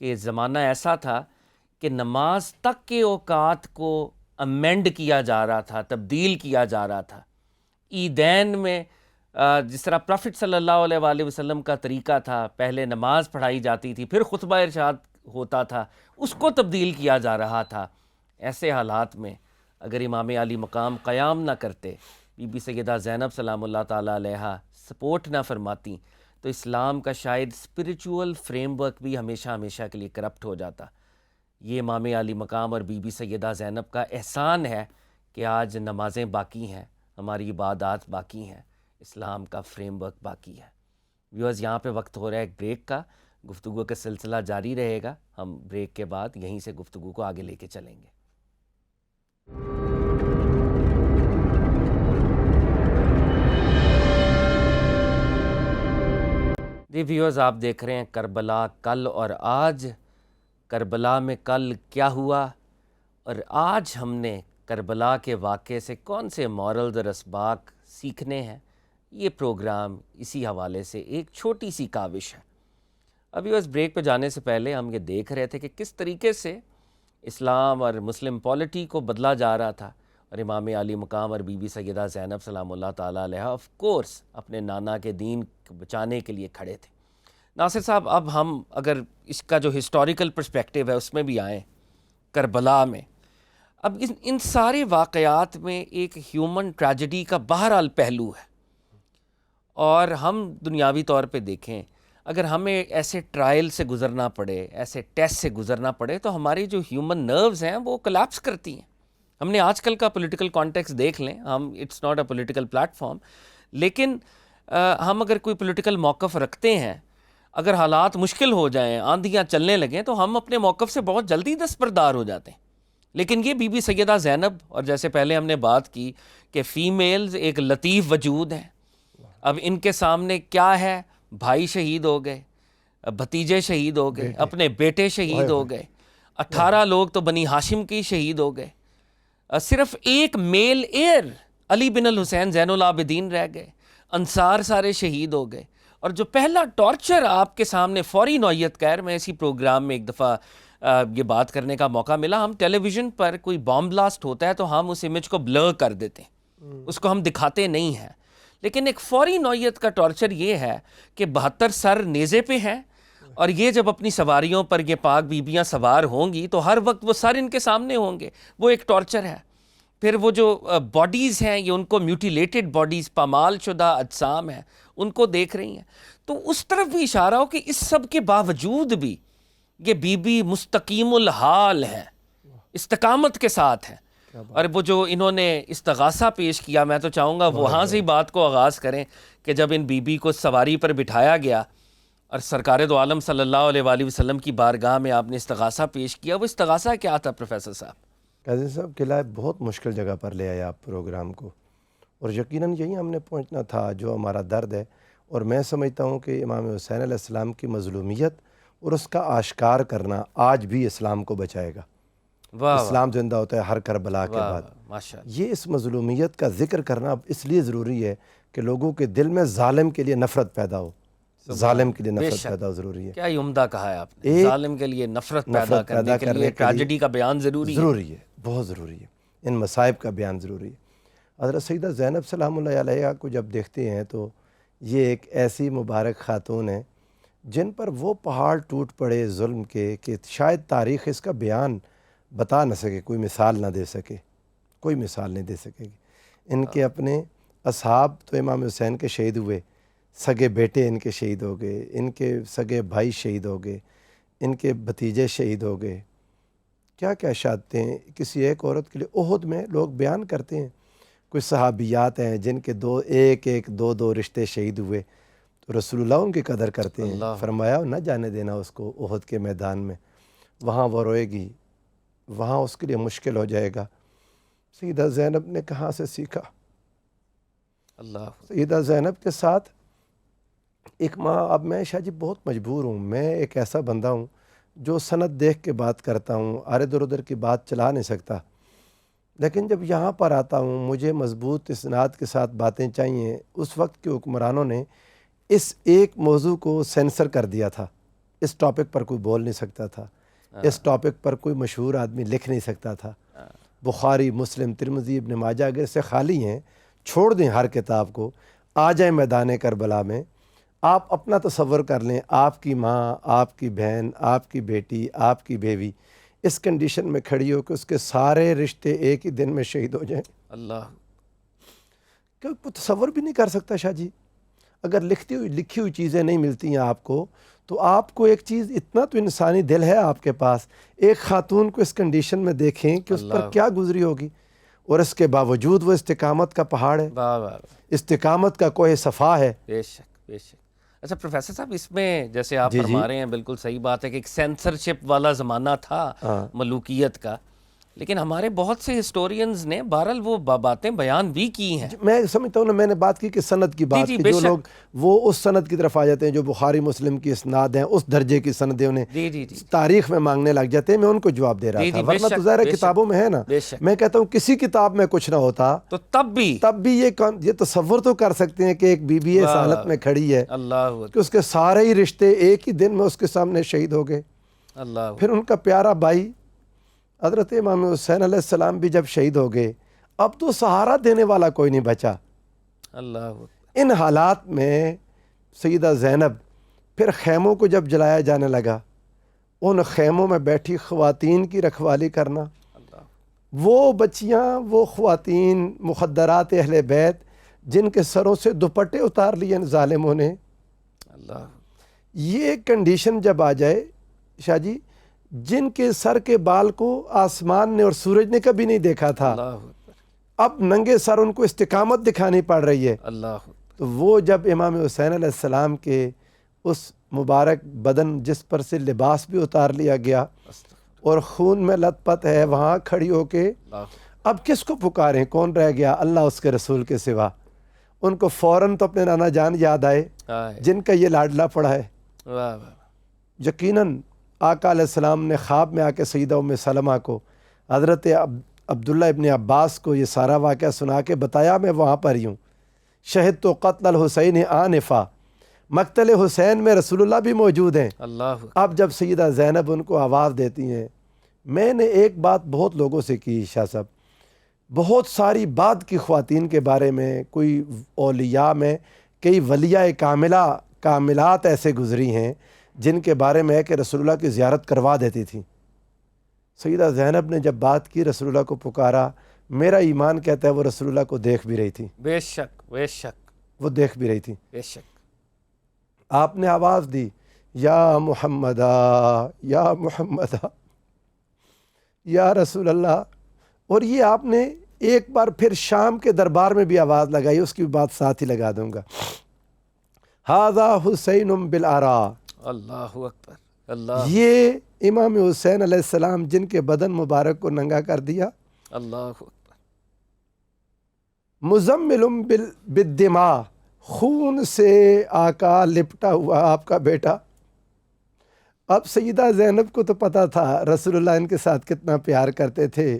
کہ زمانہ ایسا تھا کہ نماز تک کے اوقات کو امینڈ کیا جا رہا تھا، تبدیل کیا جا رہا تھا۔ عیدین میں جس طرح پروفٹ صلی اللہ علیہ وآلہ وسلم کا طریقہ تھا، پہلے نماز پڑھائی جاتی تھی، پھر خطبہ ارشاد ہوتا تھا، اس کو تبدیل کیا جا رہا تھا۔ ایسے حالات میں اگر امام علی مقام قیام نہ کرتے، بی بی سیدہ زینب سلام اللہ تعالیٰ علیہا سپورٹ نہ فرماتی، تو اسلام کا شاید اسپریچول فریم ورک بھی ہمیشہ کے لیے کرپٹ ہو جاتا۔ یہ امام علی مقام اور بی بی سیدہ زینب کا احسان ہے کہ آج نمازیں باقی ہیں، ہماری عبادات باقی ہیں، اسلام کا فریم ورک باقی ہے۔ ویورز، یہاں پہ وقت ہو رہا ہے ایک بریک کا، گفتگو کا سلسلہ جاری رہے گا، ہم بریک کے بعد یہیں سے گفتگو کو آگے لے کے چلیں گے۔ جی ویورز، آپ دیکھ رہے ہیں کربلا کل اور آج۔ کربلا میں کل کیا ہوا اور آج ہم نے کربلا کے واقعے سے کون سے مورلز اور اسباق سیکھنے ہیں، یہ پروگرام اسی حوالے سے ایک چھوٹی سی کاوش ہے۔ ابھی اس بریک پہ جانے سے پہلے ہم یہ دیکھ رہے تھے کہ کس طریقے سے اسلام اور مسلم پالیٹی کو بدلا جا رہا تھا، اور امام علی مقام اور بی بی سیدہ زینب سلام اللہ تعالیٰ علیہ آف کورس اپنے نانا کے دین کو بچانے کے لیے کھڑے تھے۔ ناصر صاحب، اب ہم اگر اس کا جو ہسٹوریکل پرسپیکٹیو ہے اس میں بھی آئیں، کربلا میں، اب ان سارے واقعات میں ایک ہیومن ٹریجڈی کا بہرحال پہلو ہے، اور ہم دنیاوی طور پہ دیکھیں، اگر ہمیں ایسے ٹرائل سے گزرنا پڑے، ایسے ٹیسٹ سے گزرنا پڑے، تو ہماری جو ہیومن نروز ہیں وہ کولیپس کرتی ہیں۔ ہم نے آج کل کا پولیٹیکل کانٹیکس دیکھ لیں، ہم it's not a political platform, لیکن ہم اگر کوئی پولیٹیکل موقف رکھتے ہیں، اگر حالات مشکل ہو جائیں، آندھیاں چلنے لگیں، تو ہم اپنے موقف سے بہت جلدی دستبردار ہو جاتے ہیں۔ لیکن یہ بی بی سیدہ زینب، اور جیسے پہلے ہم نے بات کی کہ فیمیلز ایک لطیف وجود ہیں، اب ان کے سامنے کیا ہے؟ بھائی شہید ہو گئے، بھتیجے شہید ہو گئے، اپنے بیٹے شہید ہو گئے، 18 لوگ تو بنی ہاشم کی شہید ہو گئے، صرف ایک میل ایئر علی بن الحسین زین العابدین رہ گئے، انصار سارے شہید ہو گئے۔ اور جو پہلا ٹارچر آپ کے سامنے فوری نوعیت کا ہے، میں اسی پروگرام میں ایک دفعہ یہ بات کرنے کا موقع ملا، ہم ٹیلی ویژن پر کوئی بام بلاسٹ ہوتا ہے تو ہم اس امیج کو بلر کر دیتے ہیں، اس کو ہم دکھاتے نہیں ہیں، لیکن ایک فوری نوعیت کا ٹارچر یہ ہے کہ 72 سر نیزے پہ ہیں، اور یہ جب اپنی سواریوں پر یہ پاک بیبیاں سوار ہوں گی تو ہر وقت وہ سر ان کے سامنے ہوں گے، وہ ایک ٹارچر ہے۔ پھر وہ جو باڈیز ہیں، یہ ان کو میوٹیلیٹڈ باڈیز، پامال شدہ اجسام ہیں، ان کو دیکھ رہی ہیں، تو اس طرف بھی اشارہ ہو کہ اس سب کے باوجود بھی یہ بی بی مستقیم الحال ہے، استقامت کے ساتھ ہیں۔ اور وہ جو انہوں نے استغاثہ پیش کیا، میں تو چاہوں گا وہاں سے ہی بات کو آغاز کریں کہ جب ان بی بی کو سواری پر بٹھایا گیا اور سرکار دو عالم صلی اللہ علیہ وآلہ وسلم کی بارگاہ میں آپ نے استغاثہ پیش کیا، وہ استغاثہ کیا تھا پروفیسر صاحب؟ قاضی صاحب، قلعہ بہت مشکل جگہ پر لے آیا آپ پروگرام کو، اور یقیناً یہی ہم نے پہنچنا تھا جو ہمارا درد ہے، اور میں سمجھتا ہوں کہ امام حسین علیہ السلام کی مظلومیت اور اس کا آشکار کرنا آج بھی اسلام کو بچائے گا۔ اسلام زندہ ہوتا ہے ہر کربلا کے بعد۔ یہ اس مظلومیت کا ذکر کرنا اب اس لیے ضروری ہے کہ لوگوں کے دل میں ظالم کے لیے نفرت پیدا ہو، ظالم کے لیے نفرت پیدا ہو، ضروری ہے۔ کیا عمدہ کہا ہے آپ نے، ظالم کے لیے نفرت پیدا کرنے کے لیے ٹریجڈی کا بیان ضروری ہے، بہت ضروری ہے، ان مصائب کا بیان ضروری ہے۔ حضرت سیدہ زینب سلام اللہ علیہ کو جب دیکھتے ہیں تو یہ ایک ایسی مبارک خاتون ہے جن پر وہ پہاڑ ٹوٹ پڑے ظلم کے کہ شاید تاریخ اس کا بیان بتا نہ سکے، کوئی مثال نہ دے سکے، کوئی مثال نہیں دے سکے گی۔ ان کے اپنے اصحاب تو امام حسین کے شہید ہوئے، سگے بیٹے ان کے شہید ہو گئے، ان کے سگے بھائی شہید ہو گئے، ان کے بھتیجے شہید ہو گئے، کیا کیا شہادتیں کسی ایک عورت کے لیے۔ احد میں لوگ بیان کرتے ہیں، کچھ صحابیات ہیں جن کے دو رشتے شہید ہوئے، تو رسول اللہ ان کی قدر کرتے ہیں، فرمایا نہ جانے دینا اس کو احد کے میدان میں، وہاں وہ روئے گی، وہاں اس کے لیے مشکل ہو جائے گا۔ سیدہ زینب نے کہاں سے سیکھا؟ سیدہ زینب کے ساتھ ایک ماں، اب میں شاہ جی بہت مجبور ہوں، میں ایک ایسا بندہ ہوں جو سند دیکھ کے بات کرتا ہوں، ادھر ادھر کی بات چلا نہیں سکتا، لیکن جب یہاں پر آتا ہوں مجھے مضبوط اسناد کے ساتھ باتیں چاہیے۔ اس وقت کے حکمرانوں نے اس ایک موضوع کو سینسر کر دیا تھا، اس ٹاپک پر کوئی بول نہیں سکتا تھا، اس ٹاپک پر کوئی مشہور آدمی لکھ نہیں سکتا تھا۔ بخاری، مسلم، ترمذی، ابن ماجہ اگر سے خالی ہیں، چھوڑ دیں ہر کتاب کو، آ جائیں میدان کربلا میں، آپ اپنا تصور کر لیں، آپ کی ماں، آپ کی بہن، آپ کی بیٹی، آپ کی بیوی اس کنڈیشن میں کھڑی ہو کہ اس کے سارے رشتے ایک ہی دن میں شہید ہو جائیں۔ اللہ، کوئی تصور بھی نہیں کر سکتا شاہ جی۔ اگر لکھی ہوئی چیزیں نہیں ملتی ہیں آپ کو، تو آپ کو ایک چیز، اتنا تو انسانی دل ہے آپ کے پاس، ایک خاتون کو اس کنڈیشن میں دیکھیں کہ اس پر کیا گزری ہوگی، اور اس کے باوجود وہ استقامت کا پہاڑ ہے، استقامت کا کوہ صفا ہے۔ بے شک، بے شک۔ اچھا پروفیسر صاحب، اس میں جیسے آپ فرما رہے ہیں، بالکل صحیح بات ہے کہ ایک سینسرشپ والا زمانہ تھا ملوکیت کا، لیکن ہمارے بہت سے ہسٹورینز نے بہرحال وہ باتیں بیان بھی کی ہیں۔ میں سمجھتا ہوں نا، میں نے بات کی کہ سند کی بات، کہ جو لوگ وہ اس سند کی طرف آ جاتے ہیں جو بخاری مسلم کی اسناد ہیں، اس درجے کی سندیں انہیں تاریخ میں مانگنے لگ جاتے ہیں، میں ان کو جواب دے رہا تھا، ورنہ تو ظاہر کتابوں میں ہے نا۔ میں کہتا ہوں کسی کتاب میں کچھ نہ ہوتا تو تب بھی یہ تصور تو کر سکتے ہیں کہ ایک بی بی اس حالت میں کھڑی ہے کہ اس کے سارے ہی رشتے ایک ہی دن میں اس کے سامنے شہید ہو گئے۔ پھر ان کا پیارا بھائی حضرت امام حسین علیہ السلام بھی جب شہید ہو گئے، اب تو سہارا دینے والا کوئی نہیں بچا۔ اللہ ان حالات میں سیدہ زینب پھر خیموں کو جب جلایا جانے لگا، ان خیموں میں بیٹھی خواتین کی رکھوالی کرنا، اللہ وہ بچیاں، وہ خواتین مخدرات اہل بیت جن کے سروں سے دوپٹے اتار لیے ان ظالموں نے، اللہ یہ کنڈیشن جب آ جائے شاہ جی، جن کے سر کے بال کو آسمان نے اور سورج نے کبھی نہیں دیکھا تھا، اللہ اب ننگے سر ان کو استقامت دکھانی پڑ رہی ہے، اللہ تو وہ جب امام حسین علیہ السلام کے اس مبارک بدن جس پر سے لباس بھی اتار لیا گیا اور خون میں لت پت ہے، وہاں کھڑی ہو کے اب کس کو پکاریں؟ کون رہ گیا اللہ اس کے رسول کے سوا؟ ان کو فوراً تو اپنے نانا جان یاد آئے جن کا یہ لاڈلا پڑا ہے۔ یقیناً آقا علیہ السلام نے خواب میں آ کے سیدہ ام سلمہ کو، حضرت عبداللہ ابن عباس کو یہ سارا واقعہ سنا کے بتایا، میں وہاں پر ہی ہوں، شہد تو قتل الحسین آنفا، مقتل حسین میں رسول اللہ بھی موجود ہیں۔ اللہ اب جب سیدہ زینب ان کو آواز دیتی ہیں، میں نے ایک بات بہت لوگوں سے کی شاہ صاحب، بہت ساری بعد کی خواتین کے بارے میں، کوئی اولیاء میں کئی ولیہ کاملات ایسے گزری ہیں جن کے بارے میں ہے کہ رسول اللہ کی زیارت کروا دیتی تھی۔ سیدہ زینب نے جب بات کی، رسول اللہ کو پکارا، میرا ایمان کہتا ہے وہ رسول اللہ کو دیکھ بھی رہی تھی، بے شک بے شک وہ دیکھ بھی رہی تھی۔ بے شک آپ نے آواز دی، یا محمدہ یا محمدہ یا رسول اللہ، اور یہ آپ نے ایک بار پھر شام کے دربار میں بھی آواز لگائی، اس کی بات ساتھ ہی لگا دوں گا، ھذا حسین بالآرا، اللہ اکبر اللہ یہ امام حسین علیہ السلام جن کے بدن مبارک کو ننگا کر دیا، اللہ اکبر مزمل بالدماء، خون سے آقا لپٹا ہوا آپ کا بیٹا۔ اب سیدہ زینب کو تو پتہ تھا رسول اللہ ان کے ساتھ کتنا پیار کرتے تھے،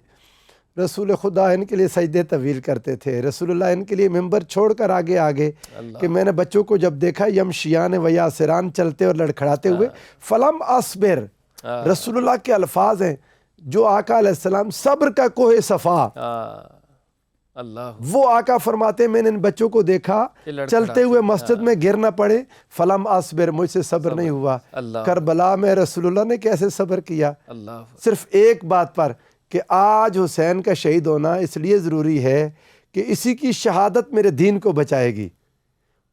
رسول خدا ان کے لیے سجدے طویل کرتے تھے، رسول اللہ ان کے لیے ممبر چھوڑ کر آگے کہ میں نے بچوں کو جب دیکھا یمشیان و یاسران، چلتے اور لڑکھڑاتے ہوئے، فلم اصبر، رسول اللہ کے الفاظ ہیں جو آقا علیہ السلام صبر کا کوہ صفا، اللہ وہ آقا فرماتے میں نے ان بچوں کو دیکھا چلتے ہوئے مسجد میں گر نہ پڑے، فلم اصبر، مجھ سے صبر نہیں ہوا۔ کربلا میں رسول اللہ نے کیسے صبر کیا؟ اللہ صرف ایک بات پر کہ آج حسین کا شہید ہونا اس لیے ضروری ہے کہ اسی کی شہادت میرے دین کو بچائے گی۔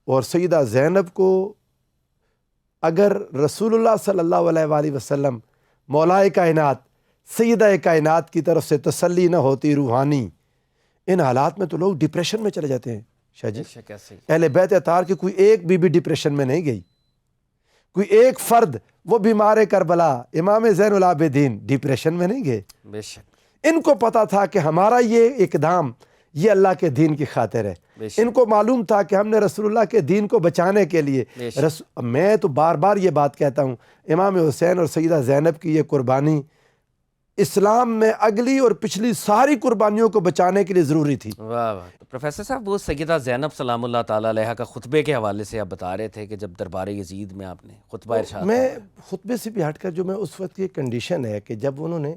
اور سیدہ زینب کو اگر رسول اللہ صلی اللہ علیہ وآلہ وسلم مولائے کائنات سیدہ کائنات کی طرف سے تسلی نہ ہوتی روحانی، ان حالات میں تو لوگ ڈپریشن میں چلے جاتے ہیں شاہ جی۔ اہل بیت اطہار کی کوئی ایک بی بی ڈپریشن میں نہیں گئی، کوئی ایک فرد، وہ بیمار کربلا امام زین العابدین ڈپریشن میں نہیں گئے۔ بے شک ان کو پتا تھا کہ ہمارا یہ اقدام یہ اللہ کے دین کی خاطر ہے، ان کو معلوم تھا کہ ہم نے رسول اللہ کے دین کو بچانے کے لیے میں تو بار بار یہ بات کہتا ہوں، امام حسین اور سیدہ زینب کی یہ قربانی اسلام میں اگلی اور پچھلی ساری قربانیوں کو بچانے کے لیے ضروری تھی۔ واہ واہ۔ تو پروفیسر صاحب، وہ سیدہ زینب سلام اللہ تعالیٰ علیہ کا خطبے کے حوالے سے آپ بتا رہے تھے کہ جب دربار یزید میں آپ نے خطبہ ارشاد، میں خطبے سے بھی ہٹ کر جو میں اس وقت کی کنڈیشن ہے کہ جب انہوں نے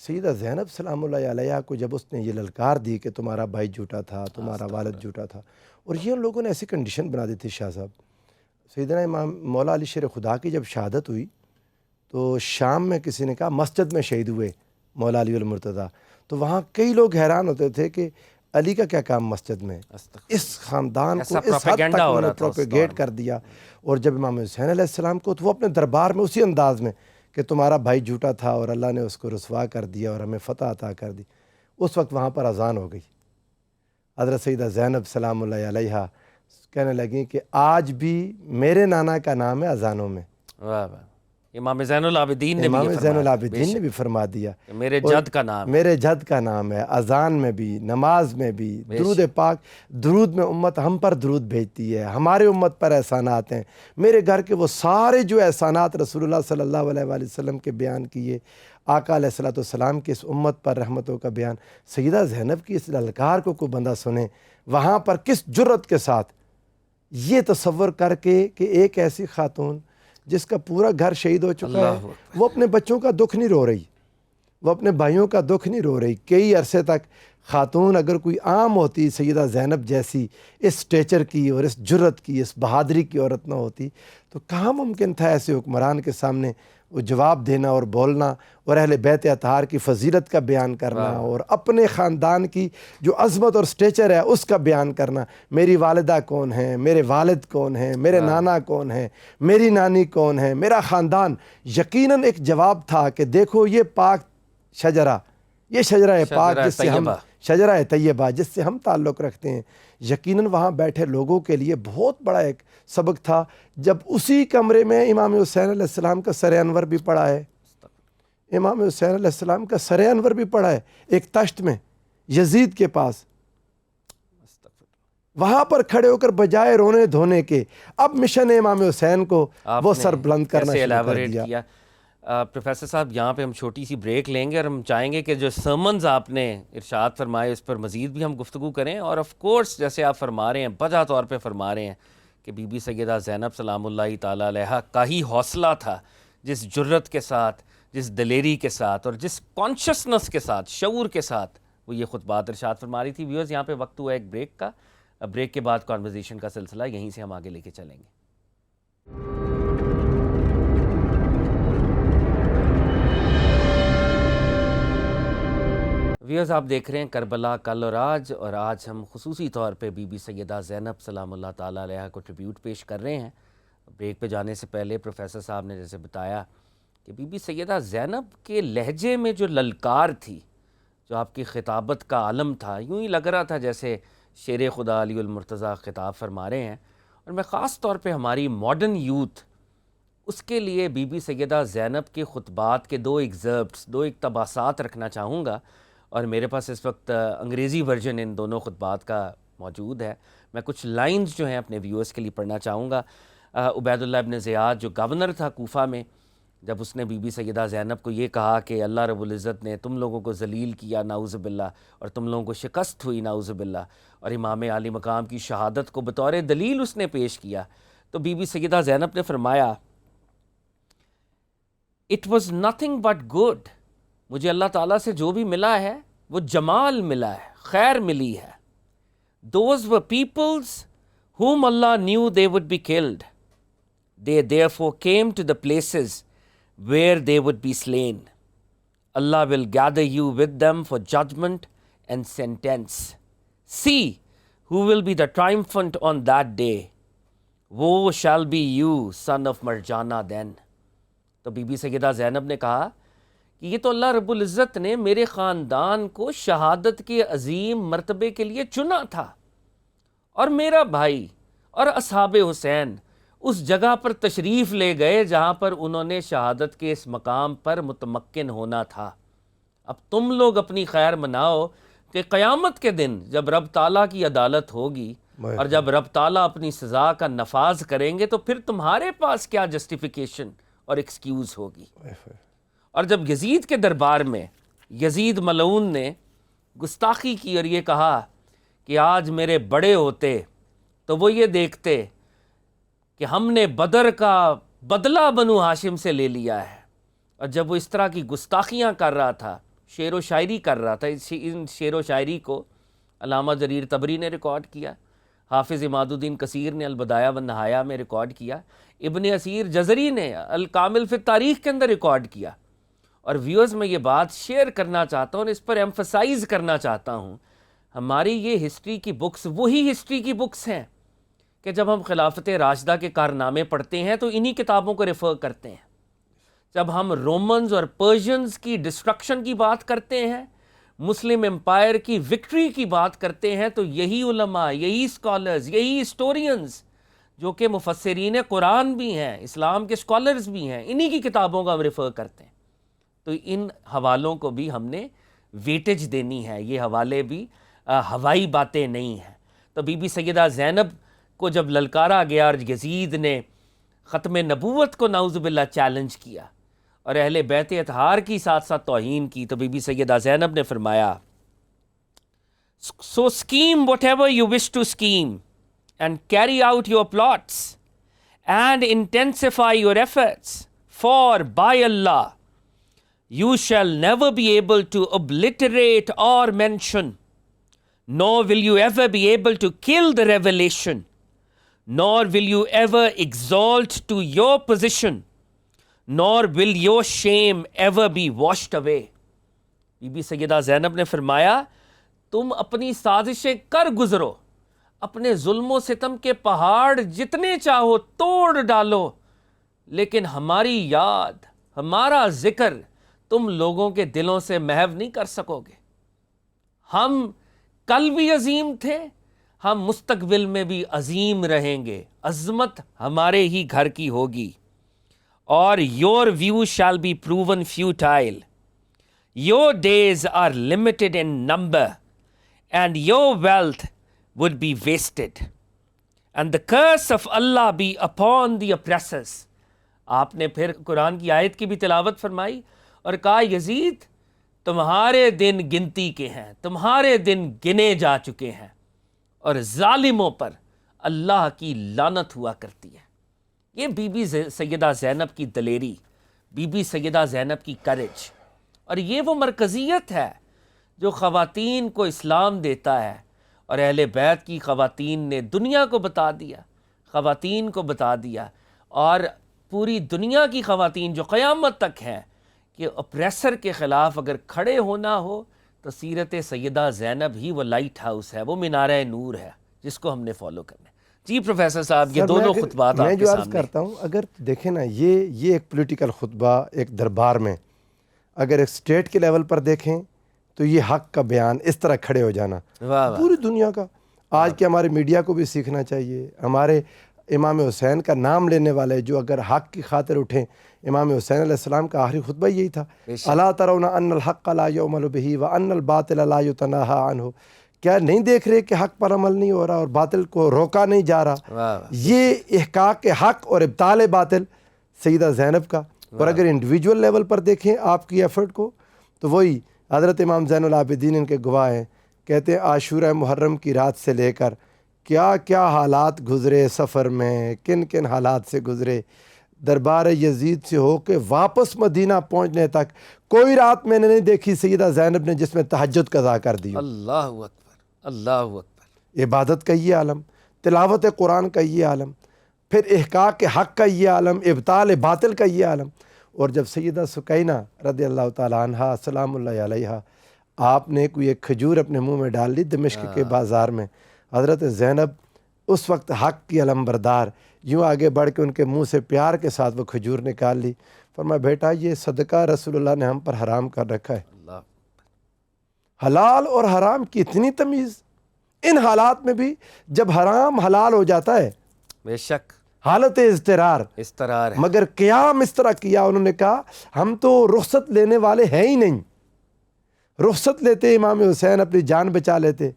سیدہ زینب سلام اللہ علیہ کو جب اس نے یہ للکار دی کہ تمہارا بھائی جھوٹا تھا، تمہارا والد جھوٹا تھا، اور یہ ان لوگوں نے ایسی کنڈیشن بنا دی تھی شاہ صاحب، سیدنا امام مولا علی شیر خدا کی جب شہادت ہوئی تو شام میں کسی نے کہا مسجد میں شہید ہوئے مولا علی المرتضیٰ، تو وہاں کئی لوگ حیران ہوتے تھے کہ علی کا کیا کام مسجد میں، اس خاندان کو اس حد تک انہوں نے پروپیگیٹ کر دیا۔ اور جب امام حسین علیہ السلام کو، تو وہ اپنے دربار میں اسی انداز میں کہ تمہارا بھائی جھوٹا تھا اور اللہ نے اس کو رسوا کر دیا اور ہمیں فتح عطا کر دی، اس وقت وہاں پر اذان ہو گئی۔ حضرت سیدہ زینب سلام اللہ علیہ کہنے لگیں کہ آج بھی میرے نانا کا نام ہے اذانوں میں۔ واہ واہ۔ امام زین العابدین نے بھی امام زین العابدین نے بھی فرما دیا میرے جد کا نام، میرے جد کا نام ہے، اذان میں بھی، نماز میں بھی، درود پاک، درود میں امت ہم پر درود بھیجتی ہے، ہمارے امت پر احسانات ہیں، میرے گھر کے وہ سارے جو احسانات رسول اللہ صلی اللہ علیہ وآلہ وسلم کے بیان کیے، آقا علیہ الصلوۃ والسلام کی اس امت پر رحمتوں کا بیان، سیدہ زینب کی اس للکار کو کوئی بندہ سنے، وہاں پر کس جرت کے ساتھ یہ تصور کر کے کہ ایک ایسی خاتون جس کا پورا گھر شہید ہو چکا ہے، وہ اپنے بچوں کا دکھ نہیں رو رہی، وہ اپنے بھائیوں کا دکھ نہیں رو رہی، کئی عرصے تک خاتون اگر کوئی عام ہوتی، سیدہ زینب جیسی اس اسٹیچر کی اور اس جرت کی، اس بہادری کی عورت نہ ہوتی، تو کہاں ممکن تھا ایسے حکمران کے سامنے وہ جواب دینا اور بولنا اور اہل بیت اطہار کی فضیلت کا بیان کرنا اور اپنے خاندان کی جو عظمت اور اسٹیچر ہے اس کا بیان کرنا. میری والدہ کون ہیں، میرے والد کون ہیں، میرے نانا کون ہیں، میری نانی کون ہے، میرا خاندان. یقیناً ایک جواب تھا کہ دیکھو یہ پاک شجرہ، یہ شجرہ پاک جس سے ہم، شجرہ طیبہ جس سے ہم تعلق رکھتے ہیں. یقیناً وہاں بیٹھے لوگوں کے لیے بہت بڑا ایک سبق تھا جب اسی کمرے میں امام حسین علیہ السلام کا سر انور بھی پڑا ہے. امام حسین علیہ السلام کا سر انور بھی پڑا ہے ایک تشت میں یزید کے پاس. وہاں پر کھڑے ہو کر بجائے رونے دھونے کے اب مشن امام حسین کو وہ سر بلند کرنا شروع کر دیا. پروفیسر صاحب یہاں پہ ہم چھوٹی سی بریک لیں گے اور ہم چاہیں گے کہ جو سرمنز آپ نے ارشاد فرمائے اس پر مزید بھی ہم گفتگو کریں. اور آف کورس جیسے آپ فرما رہے ہیں، بجا طور پہ فرما رہے ہیں کہ بی بی سیدہ زینب سلام اللہ تعالیٰ علیہا کا ہی حوصلہ تھا، جس جرت کے ساتھ، جس دلیری کے ساتھ اور جس کانشسنس کے ساتھ، شعور کے ساتھ وہ یہ خطبات ارشاد فرما رہی تھی. ویورز یہاں پہ وقت ہوا ایک بریک کا. بریک کے بعد کانورزیشن کا سلسلہ یہیں سے ہم آگے لے کے چلیں گے. ویورز آپ دیکھ رہے ہیں کربلا کل اور آج ہم خصوصی طور پہ بی بی سیدہ زینب سلام اللہ تعالیٰ علیہا کو ٹریبیوٹ پیش کر رہے ہیں. بریک پہ جانے سے پہلے پروفیسر صاحب نے جیسے بتایا کہ بی بی سیدہ زینب کے لہجے میں جو للکار تھی، جو آپ کی خطابت کا عالم تھا، یوں ہی لگ رہا تھا جیسے شیر خدا علی المرتضیٰ خطاب فرما رہے ہیں. اور میں خاص طور پہ ہماری ماڈرن یوتھ اس کے لیے بی بی سیدہ زینب کے خطبات کے دو ایگزرپٹس، دو اقتباسات رکھنا چاہوں گا. اور میرے پاس اس وقت انگریزی ورژن ان دونوں خطبات کا موجود ہے. میں کچھ لائنز جو ہیں اپنے ویورز کے لیے پڑھنا چاہوں گا. عبید اللہ ابن زیاد جو گورنر تھا کوفہ میں، جب اس نے بی بی سیدہ زینب کو یہ کہا کہ اللہ رب العزت نے تم لوگوں کو ذلیل کیا نعوذ باللہ اور تم لوگوں کو شکست ہوئی نعوذ باللہ، اور امام عالی مقام کی شہادت کو بطور دلیل اس نے پیش کیا، تو بی بی سیدہ زینب نے فرمایا it was nothing but good. مجھے اللہ تعالیٰ سے جو بھی ملا ہے وہ جمال ملا ہے، خیر ملی ہے. Those were peoples whom Allah knew they would be killed. They therefore came to the places where they would be slain. Allah will gather you with them for judgment and sentence. See who will be the triumphant on that day. Woe shall be you, son of Marjana then. تو be be Syeda Zainab نے کہا کہ یہ تو اللہ رب العزت نے میرے خاندان کو شہادت کے عظیم مرتبے کے لیے چنا تھا، اور میرا بھائی اور اصحاب حسین اس جگہ پر تشریف لے گئے جہاں پر انہوں نے شہادت کے اس مقام پر متمکن ہونا تھا. اب تم لوگ اپنی خیر مناؤ کہ قیامت کے دن جب رب تعالیٰ کی عدالت ہوگی اور جب رب تعالیٰ اپنی سزا کا نفاذ کریں گے تو پھر تمہارے پاس کیا جسٹیفیکیشن اور ایکسکیوز ہوگی. اور جب یزید کے دربار میں یزید ملعون نے گستاخی کی اور یہ کہا کہ آج میرے بڑے ہوتے تو وہ یہ دیکھتے کہ ہم نے بدر کا بدلہ بنو ہاشم سے لے لیا ہے، اور جب وہ اس طرح کی گستاخیاں کر رہا تھا، شعر و شاعری کر رہا تھا، ان شعر و شاعری کو علامہ جریر طبری نے ریکارڈ کیا، حافظ عماد الدین کثیر نے البدایہ والنہایہ میں ریکارڈ کیا، ابن اسیر جزری نے الکامل فی التاریخ کے اندر ریکارڈ کیا. اور ویورز میں یہ بات شیئر کرنا چاہتا ہوں اور اس پر ایمفسائز کرنا چاہتا ہوں، ہماری یہ ہسٹری کی بکس وہی ہسٹری کی بکس ہیں کہ جب ہم خلافت راشدہ کے کارنامے پڑھتے ہیں تو انہی کتابوں کو ریفر کرتے ہیں. جب ہم رومنز اور پرشینز کی ڈسٹرکشن کی بات کرتے ہیں، مسلم امپائر کی وکٹری کی بات کرتے ہیں، تو یہی علماء، یہی اسکالرز، یہی ہسٹورینز جو کہ مفسرین قرآن بھی ہیں، اسلام کے اسکالرز بھی ہیں، انہی کی کتابوں کو ہم ریفر کرتے ہیں. تو ان حوالوں کو بھی ہم نے ویٹیج دینی ہے، یہ حوالے بھی ہوائی باتیں نہیں ہیں. تو بی بی سیدہ زینب کو جب للکارا گیا اور یزید نے ختم نبوت کو نعوذ باللہ چیلنج کیا اور اہل بیت اطہار کی ساتھ ساتھ توہین کی، تو بی بی سیدہ زینب نے فرمایا So scheme whatever you wish to scheme and carry out your plots and intensify your efforts, for by Allah you shall never be able to obliterate or mention nor will you ever be able to kill the revelation, nor will you ever exalt to your position, nor will your shame ever be washed away. Bibi Syeda Zainab نے فرمایا تم اپنی سازشیں کر گزرو، اپنے ظلم و ستم کے پہاڑ جتنے چاہو توڑ ڈالو، لیکن ہماری یاد، ہمارا ذکر تم لوگوں کے دلوں سے محو نہیں کر سکو گے۔ ہم کل بھی عظیم تھے، ہم مستقبل میں بھی عظیم رہیں گے، عظمت ہمارے ہی گھر کی ہوگی۔ اور your view shall be proven futile. Your days are limited in number, and your wealth would be wasted. And the curse of Allah be upon the oppressors. آپ نے پھر قرآن کی آیت کی بھی تلاوت فرمائی اور کہا یزید تمہارے دن گنتی کے ہیں، تمہارے دن گنے جا چکے ہیں، اور ظالموں پر اللہ کی لعنت ہوا کرتی ہے۔ یہ بی بی سیدہ زینب کی دلیری، بی بی سیدہ زینب کی کرج، اور یہ وہ مرکزیت ہے جو خواتین کو اسلام دیتا ہے، اور اہل بیت کی خواتین نے دنیا کو بتا دیا، خواتین کو بتا دیا، اور پوری دنیا کی خواتین جو قیامت تک ہیں کہ اپریسر کے خلاف اگر کھڑے ہونا ہو تو سیرت سیدہ زینب ہی وہ لائٹ ہاؤس ہے، وہ مینارہ نور ہے جس کو ہم نے فالو کرنا ہے۔ جی پروفیسر صاحب، یہ دونوں خطبات آپ میں کے جو عرض سامنے کرتا ہوں، اگر دیکھیں نا یہ ایک پولیٹیکل خطبہ ایک دربار میں، اگر ایک اسٹیٹ کے لیول پر دیکھیں تو یہ حق کا بیان اس طرح کھڑے ہو جانا پوری دنیا کا، آج کے ہمارے میڈیا کو بھی سیکھنا چاہیے۔ ہمارے امام حسین کا نام لینے والے جو اگر حق کی خاطر اٹھیں، امام حسین علیہ السلام کا آخری خطبہ یہی تھا، الا ترون ان الحق لا یعمل بہ وان الباطل لا یتناہی عنہ، کیا نہیں دیکھ رہے کہ حق پر عمل نہیں ہو رہا اور باطل کو روکا نہیں جا رہا؟ یہ احقاق حق اور ابطال باطل سیدہ زینب کا۔ اور اگر انڈیویجول لیول پر دیکھیں آپ کی ایفرٹ کو تو وہی حضرت امام زین العابدین ان کے گواہ ہیں، کہتے ہیں عاشورہ محرم کی رات سے لے کر کیا کیا حالات گزرے سفر میں، کن کن حالات سے گزرے، دربار یزید سے ہو کے واپس مدینہ پہنچنے تک کوئی رات میں نے نہیں دیکھی سیدہ زینب نے جس میں تہجد قضا کر دی۔ اللہ اکبر، اللہ اکبر۔ عبادت کا یہ عالم، تلاوت قرآن کا یہ عالم، پھر احقاق حق کا یہ عالم، ابطال باطل کا یہ عالم۔ اور جب سیدہ سکینہ رضی اللہ تعالیٰ عنہا سلام اللہ علیہا آپ نے کوئی ایک کھجور اپنے منہ میں ڈال لی دمشق کے بازار میں، حضرت زینب اس وقت حق کی علم بردار یوں آگے بڑھ کے ان کے منہ سے پیار کے ساتھ وہ کھجور نکال لی، فرمایا بیٹا یہ صدقہ رسول اللہ نے ہم پر حرام کر رکھا ہے۔ حلال اور حرام کی اتنی تمیز ان حالات میں بھی، جب حرام حلال ہو جاتا ہے بے شک حالت اضطرار استرار ہے، مگر قیام اس طرح کیا، انہوں نے کہا ہم تو رخصت لینے والے ہیں ہی نہیں، رخصت لیتے امام حسین اپنی جان بچا لیتے،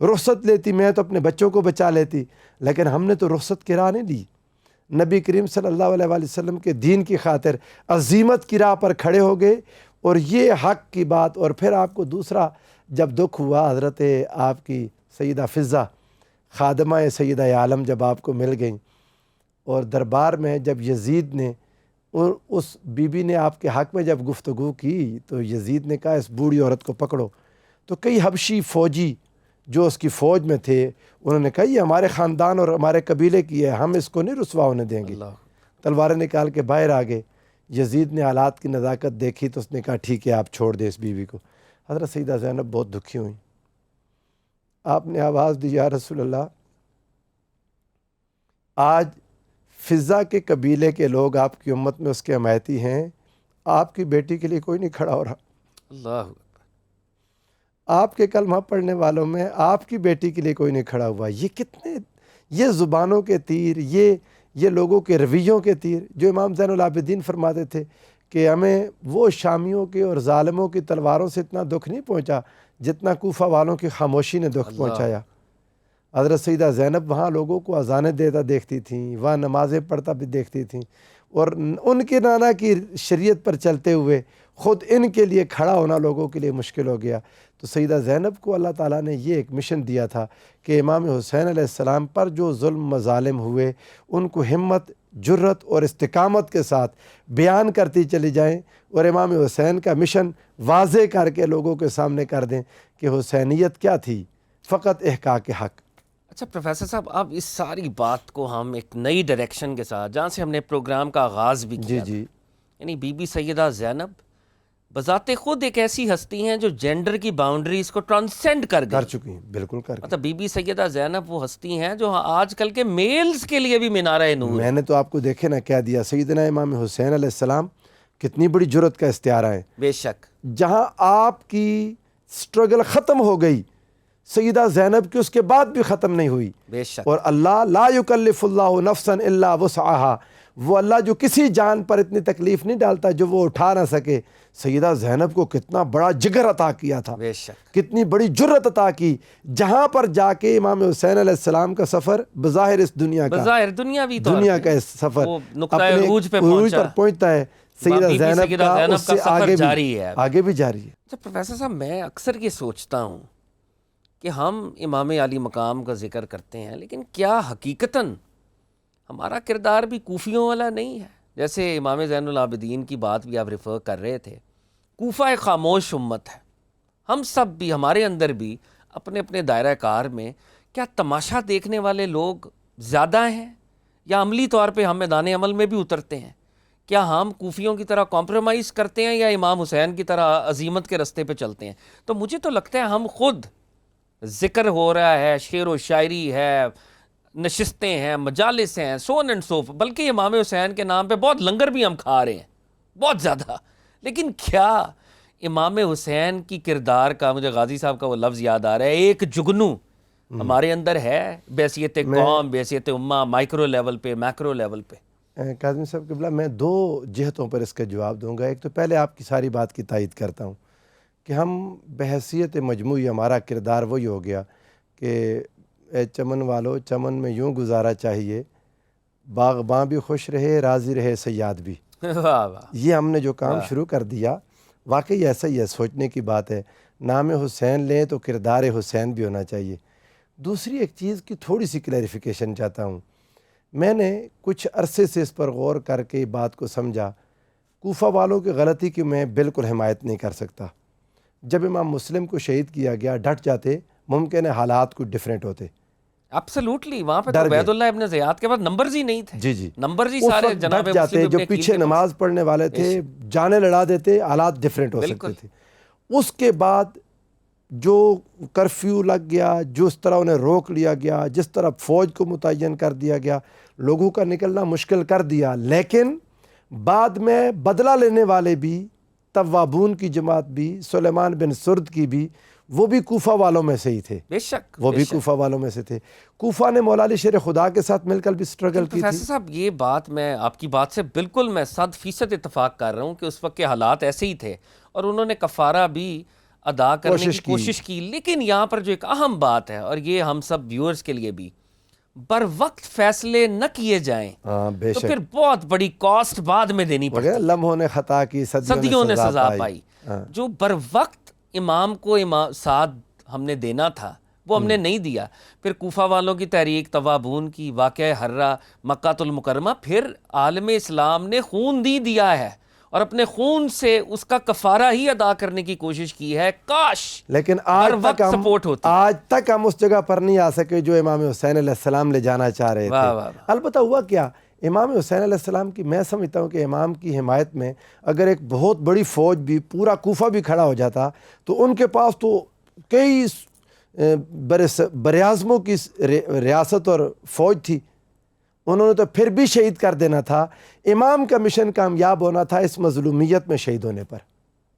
رخصت لیتی میں تو اپنے بچوں کو بچا لیتی، لیکن ہم نے تو رخصت کی راہ نہیں لی، نبی کریم صلی اللہ علیہ وآلہ وسلم کے دین کی خاطر عظیمت کی راہ پر کھڑے ہو گئے، اور یہ حق کی بات۔ اور پھر آپ کو دوسرا جب دکھ ہوا، حضرت آپ کی سیدہ فضہ خادمہ سیدہ عالم جب آپ کو مل گئیں، اور دربار میں جب یزید نے اس بی بی نے آپ کے حق میں جب گفتگو کی تو یزید نے کہا اس بوڑھی عورت کو پکڑو، تو کئی حبشی فوجی جو اس کی فوج میں تھے انہوں نے کہا یہ ہمارے خاندان اور ہمارے قبیلے کی ہے، ہم اس کو نہیں رسوا ہونے دیں گے، تلواریں نکال کے باہر آ گئے۔ یزید نے حالات کی نزاکت دیکھی تو اس نے کہا ٹھیک ہے آپ چھوڑ دیں اس بیوی کو۔ حضرت سیدہ زینب بہت دکھی ہوئیں، آپ نے آواز دی یا رسول اللہ آج فضہ کے قبیلے کے لوگ آپ کی امت میں اس کے حمایتی ہیں، آپ کی بیٹی کے لیے کوئی نہیں کھڑا ہو رہا، اللہ آپ کے کلمہ پڑھنے والوں میں آپ کی بیٹی کے لیے کوئی نہیں کھڑا ہوا۔ یہ کتنے یہ زبانوں کے تیر، یہ لوگوں کے رویوں کے تیر، جو امام زین العابدین فرماتے تھے کہ ہمیں وہ شامیوں کے اور ظالموں کی تلواروں سے اتنا دکھ نہیں پہنچا جتنا کوفہ والوں کی خاموشی نے دکھ پہنچایا۔ حضرت سیدہ زینب وہاں لوگوں کو اذانیں دیتا دیکھتی تھیں، وہاں نمازیں پڑھتا بھی دیکھتی تھیں، اور ان کے نانا کی شریعت پر چلتے ہوئے خود ان کے لیے کھڑا ہونا لوگوں کے لیے مشکل ہو گیا۔ تو سیدہ زینب کو اللہ تعالیٰ نے یہ ایک مشن دیا تھا کہ امام حسین علیہ السلام پر جو ظلم مظالم ہوئے ان کو ہمت، جرت اور استقامت کے ساتھ بیان کرتی چلی جائیں، اور امام حسین کا مشن واضح کر کے لوگوں کے سامنے کر دیں کہ حسینیت کیا تھی، فقط احقاق حق۔ اچھا پروفیسر صاحب، اب اس ساری بات کو ہم ایک نئی ڈائریکشن کے ساتھ، جہاں سے ہم نے پروگرام کا آغاز بھی کیا جی یعنی بی بی سیدہ زینب بذات خود ایک ایسی ہستی ہیں جو جینڈر کی باؤنڈریز کو ٹرانسینڈ کر گئی، چکی ہیں، بالکل کر گئی۔ مطلب بی بی سیدہ زینب وہ ہستی ہیں جو آج کل کے میلز کے لیے بھی مینارہ نور میں نے تو آپ کو دیکھے نا کیا دیا، سیدنا امام حسین علیہ السلام کتنی بڑی جرت کا استعارہ ہے۔ بے شک جہاں آپ کی سٹرگل ختم ہو گئی، سیدہ زینب کی اس کے بعد بھی ختم نہیں ہوئی۔ بے شک اور اللہ لا یکلف اللہ نفسا الا وسعها، وہ اللہ جو کسی جان پر اتنی تکلیف نہیں ڈالتا جو وہ اٹھا نہ سکے۔ سیدہ زینب کو کتنا بڑا جگر عطا کیا تھا، بے شک کتنی بڑی جرت عطا کی، جہاں پر جا کے امام حسین علیہ السلام کا سفر بظاہر اس دنیا کا بظاہر دنیاوی طور دنیا پہ کا اس سفر وہ نقطۂ اپنے عروج پہ عروج پر پہنچتا ہے، سیدہ بی بی زینب سیدہ کا زینب اس کا سے سفر جاری ہے۔ آگے بھی جاری ہے۔ اچھا پروفیسر صاحب، میں اکثر یہ سوچتا ہوں کہ ہم امام علی مقام کا ذکر کرتے ہیں، لیکن کیا حقیقتاً ہمارا کردار بھی کوفیوں والا نہیں ہے؟ جیسے امام زین العابدین کی بات بھی آپ ریفر کر رہے تھے، کوفہ ایک خاموش امت ہے، ہم سب بھی، ہمارے اندر بھی اپنے اپنے دائرہ کار میں کیا تماشا دیکھنے والے لوگ زیادہ ہیں، یا عملی طور پہ ہم میدان عمل میں بھی اترتے ہیں؟ کیا ہم کوفیوں کی طرح کمپرومائز کرتے ہیں یا امام حسین کی طرح عظیمت کے رستے پہ چلتے ہیں؟ تو مجھے تو لگتا ہے ہم خود، ذکر ہو رہا ہے، شعر و شاعری ہے، نشستیں ہیں، مجالس ہیں، سون اینڈ سو، بلکہ امام حسین کے نام پہ بہت لنگر بھی ہم کھا رہے ہیں، بہت زیادہ، لیکن کیا امام حسین کی کردار کا، مجھے غازی صاحب کا وہ لفظ یاد آ رہا ہے، ایک جگنو ہمارے اندر ہے بحیثیت قوم، بحیثیت امہ، مائکرو لیول پہ، میکرو لیول پہ؟ کاظمی صاحب قبلہ، میں دو جہتوں پر اس کا جواب دوں گا۔ ایک تو پہلے آپ کی ساری بات کی تائید کرتا ہوں کہ ہم بحیثیت مجموعی ہمارا کردار وہی ہو گیا کہ اے چمن والو چمن میں یوں گزارا چاہیے، باغباں بھی خوش رہے راضی رہے صیاد بھی۔ واہ واہ، یہ ہم نے جو کام شروع کر دیا، واقعی ایسا ہی ہے، سوچنے کی بات ہے۔ نام حسین لیں تو کردار حسین بھی ہونا چاہیے۔ دوسری ایک چیز کی تھوڑی سی کلیریفیکیشن چاہتا ہوں۔ میں نے کچھ عرصے سے اس پر غور کر کے بات کو سمجھا۔ کوفہ والوں کی غلطی کی میں بالکل حمایت نہیں کر سکتا۔ جب امام مسلم کو شہید کیا گیا، ڈٹ جاتے، ممکن ہے حالات کچھ ڈیفرنٹ ہوتے۔ ایبسلیوٹلی، وہاں پہ تو عبید اللہ ابن زیاد کے بعد نمبرز ہی نہیں تھے، جی نمبرز ہی اس سارے وقت جناب ڈٹ جاتے، مسلم جو ابن عقیل پیچھے کے پاس۔ نماز پڑھنے والے تھے جانے لڑا دیتے، حالات ڈیفرنٹ ہو سکتے تھے۔ اس کے بعد جو کرفیو لگ گیا، جو اس طرح انہیں روک لیا گیا، جس طرح فوج کو متعین کر دیا گیا، لوگوں کا نکلنا مشکل کر دیا، لیکن بعد میں بدلہ لینے والے بھی، توابون کی جماعت بھی، سلیمان بن سرد کی بھی، وہ بھی کوفہ والوں میں سے ہی تھے۔ بے شک، وہ بھی کوفہ والوں میں سے تھے۔ کوفہ نے مولا علی شیر خدا کے ساتھ مل کر بھی سٹرگل کی تھی۔ پروفیسر صاحب، یہ بات میں آپ کی بات سے بالکل میں 100% اتفاق کر رہا ہوں کہ اس وقت کے حالات ایسے ہی تھے، اور انہوں نے کفارہ بھی ادا کرنے کی کوشش کی، لیکن یہاں پر جو ایک اہم بات ہے، اور یہ ہم سب ویورز کے لیے بھی، بر وقت فیصلے نہ کیے جائیں بے تو شک، پھر بہت بڑی کاسٹ بعد میں دینی پڑتی ہے۔ لمحوں نے خطا کی، صدیوں نے سزا پائی۔ جو بر وقت امام کو ساتھ ہم نے دینا تھا وہ ہم نے نہیں دیا۔ پھر کوفہ والوں کی تحریک، توابون کی، واقعہ حرہ، مکہ المکرمہ، پھر عالم اسلام نے خون دیا ہے، اور اپنے خون سے اس کا کفارہ ہی ادا کرنے کی کوشش کی ہے۔ کاش لیکن ہر وقت سپورٹ ہوتی۔ آج تک ہم اس جگہ پر نہیں آ سکے جو امام حسین علیہ السلام لے جانا چاہ رہے تھے۔ البتہ ہوا کیا، امام حسین علیہ السلام کی، میں سمجھتا ہوں کہ امام کی حمایت میں اگر ایک بہت بڑی فوج بھی، پورا کوفہ بھی کھڑا ہو جاتا، تو ان کے پاس تو کئی براعظموں کی ریاست اور فوج تھی، انہوں نے تو پھر بھی شہید کر دینا تھا۔ امام کا مشن کامیاب ہونا تھا اس مظلومیت میں شہید ہونے پر۔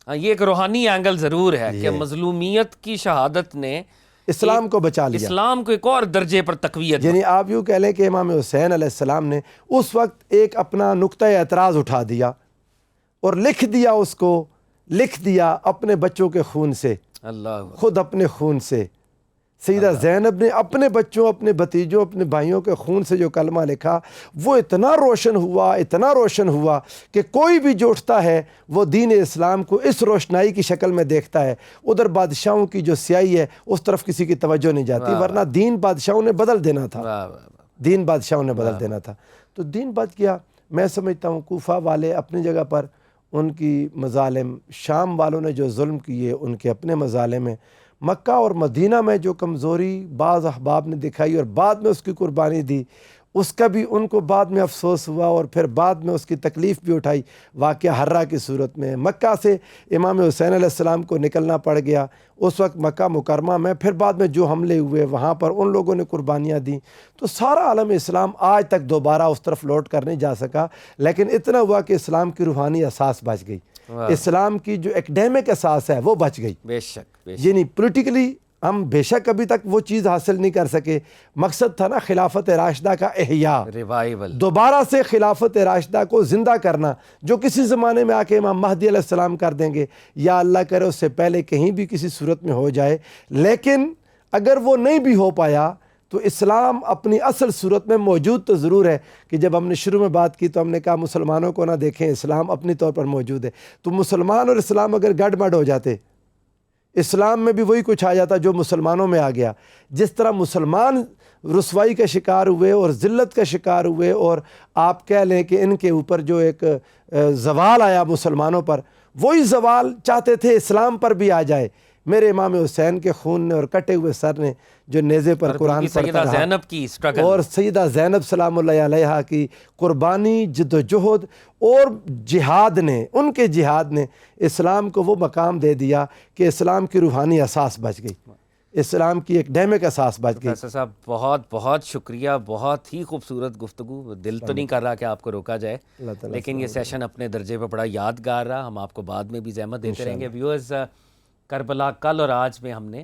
یہ ایک روحانی اینگل ضرور ہے کہ مظلومیت کی شہادت نے اسلام کو بچا لیا، اسلام کو ایک اور درجے پر تقویت۔ یعنی آپ یوں کہہ لیں کہ امام حسین علیہ السلام نے اس وقت ایک اپنا نقطہ اعتراض اٹھا دیا اور لکھ دیا اپنے بچوں کے خون سے، اللہ، خود اپنے خون سے۔ سیدہ زینب نے اپنے بچوں، اپنے بھتیجوں، اپنے بھائیوں کے خون سے جو کلمہ لکھا، وہ اتنا روشن ہوا کہ کوئی بھی جو اٹھتا ہے وہ دین اسلام کو اس روشنائی کی شکل میں دیکھتا ہے۔ ادھر بادشاہوں کی جو سیاہی ہے اس طرف کسی کی توجہ نہیں جاتی، ورنہ دین بادشاہوں نے بدل دینا تھا۔ تو دین بچ گیا۔ میں سمجھتا ہوں کوفہ والے اپنی جگہ پر، ان کی مظالم، شام والوں نے جو ظلم کیے ان کے اپنے مظالم ہیں، مکہ اور مدینہ میں جو کمزوری بعض احباب نے دکھائی اور بعد میں اس کی قربانی دی، اس کا بھی ان کو بعد میں افسوس ہوا اور پھر بعد میں اس کی تکلیف بھی اٹھائی واقعہ حرہ کی صورت میں۔ مکہ سے امام حسین علیہ السلام کو نکلنا پڑ گیا، اس وقت مکہ مکرمہ میں پھر بعد میں جو حملے ہوئے وہاں پر ان لوگوں نے قربانیاں دیں، تو سارا عالم اسلام آج تک دوبارہ اس طرف لوٹ کر نہیں جا سکا، لیکن اتنا ہوا کہ اسلام کی روحانی اساس بچ گئی، اسلام کی جو ایکڈیمک اساس ہے وہ بچ گئی۔ بے شک یعنی پولیٹیکلی ہم بے شک ابھی تک وہ چیز حاصل نہیں کر سکے، مقصد تھا نا خلافت راشدہ کا احیاء، ریوائول، دوبارہ سے خلافت راشدہ کو زندہ کرنا، جو کسی زمانے میں آ کے امام مہدی علیہ السلام کر دیں گے، یا اللہ کرے اس سے پہلے کہیں بھی کسی صورت میں ہو جائے، لیکن اگر وہ نہیں بھی ہو پایا تو اسلام اپنی اصل صورت میں موجود تو ضرور ہے۔ کہ جب ہم نے شروع میں بات کی تو ہم نے کہا مسلمانوں کو نہ دیکھیں، اسلام اپنی طور پر موجود ہے، تو مسلمان اور اسلام اگر گڑ مڈ ہو جاتے، اسلام میں بھی وہی کچھ آ جاتا جو مسلمانوں میں آ گیا۔ جس طرح مسلمان رسوائی کا شکار ہوئے اور ذلت کا شکار ہوئے، اور آپ کہہ لیں کہ ان کے اوپر جو ایک زوال آیا مسلمانوں پر، وہی زوال چاہتے تھے اسلام پر بھی آ جائے۔ میرے امام حسین کے خون نے اور کٹے ہوئے سر نے جو نیزے پر قرآن پڑھتا سیدہ رہا، زینب کی اسٹرگل، اور سیدہ زینب سلام اللہ علیہا کی قربانی، جد و جہد اور جہاد نے، ان کے جہاد نے اسلام کو وہ مقام دے دیا کہ اسلام کی روحانی اساس بچ گئی، اسلام کی ایکڈیمک اساس بچ گئی۔ پروفیسر صاحب بہت بہت شکریہ، بہت ہی خوبصورت گفتگو، دل تو نہیں کر رہا کہ آپ کو روکا جائے، لیکن یہ سیشن اپنے درجے پہ بڑا یادگار رہا، ہم آپ کو بعد میں بھی زحمت دیتے رہیں گے۔ ویورز، کربلا کل اور آج میں ہم نے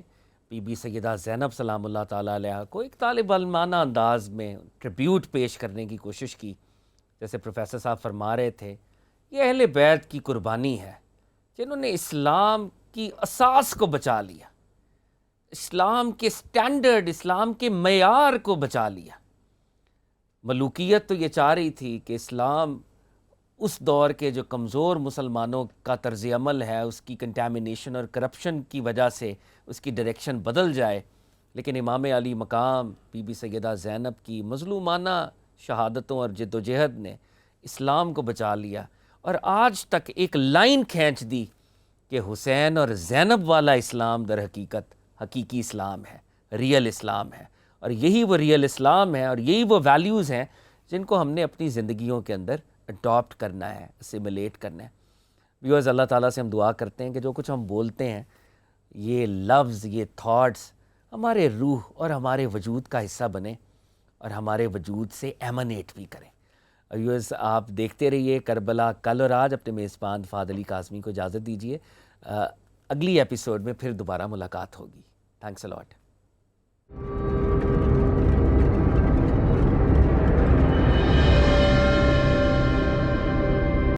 بی بی سیدہ زینب سلام اللہ تعالیٰ علیہ کو ایک طالب علمانہ انداز میں ٹریبیوٹ پیش کرنے کی کوشش کی۔ جیسے پروفیسر صاحب فرما رہے تھے، یہ اہل بیت کی قربانی ہے جنہوں نے اسلام کی اساس کو بچا لیا، اسلام کے سٹینڈرڈ، اسلام کے معیار کو بچا لیا۔ ملوکیت تو یہ چاہ رہی تھی کہ اسلام اس دور کے جو کمزور مسلمانوں کا طرز عمل ہے، اس کی کنٹامینیشن اور کرپشن کی وجہ سے اس کی ڈائریکشن بدل جائے، لیکن امام علی مقام بی بی سیدہ زینب کی مظلومانہ شہادتوں اور جد و جہد نے اسلام کو بچا لیا، اور آج تک ایک لائن کھینچ دی کہ حسین اور زینب والا اسلام در حقیقت حقیقی اسلام ہے، ریئل اسلام ہے، اور یہی وہ ریئل اسلام ہے، اور یہی وہ ویلیوز ہیں جن کو ہم نے اپنی زندگیوں کے اندر اڈاپٹ کرنا ہے، اسیمیلیٹ کرنا ہے۔ ویورز، اللہ تعالیٰ سے ہم دعا کرتے ہیں کہ جو کچھ ہم بولتے ہیں، یہ لفظ، یہ تھاٹس ہمارے روح اور ہمارے وجود کا حصہ بنے اور ہمارے وجود سے ایمانیٹ بھی کریں۔ ویورز، آپ دیکھتے رہیے کربلا کل اور آج۔ اپنے میزبان فہد علی کاظمی کو اجازت دیجیے، اگلی ایپیسوڈ میں پھر دوبارہ ملاقات ہوگی۔ Thanks a lot.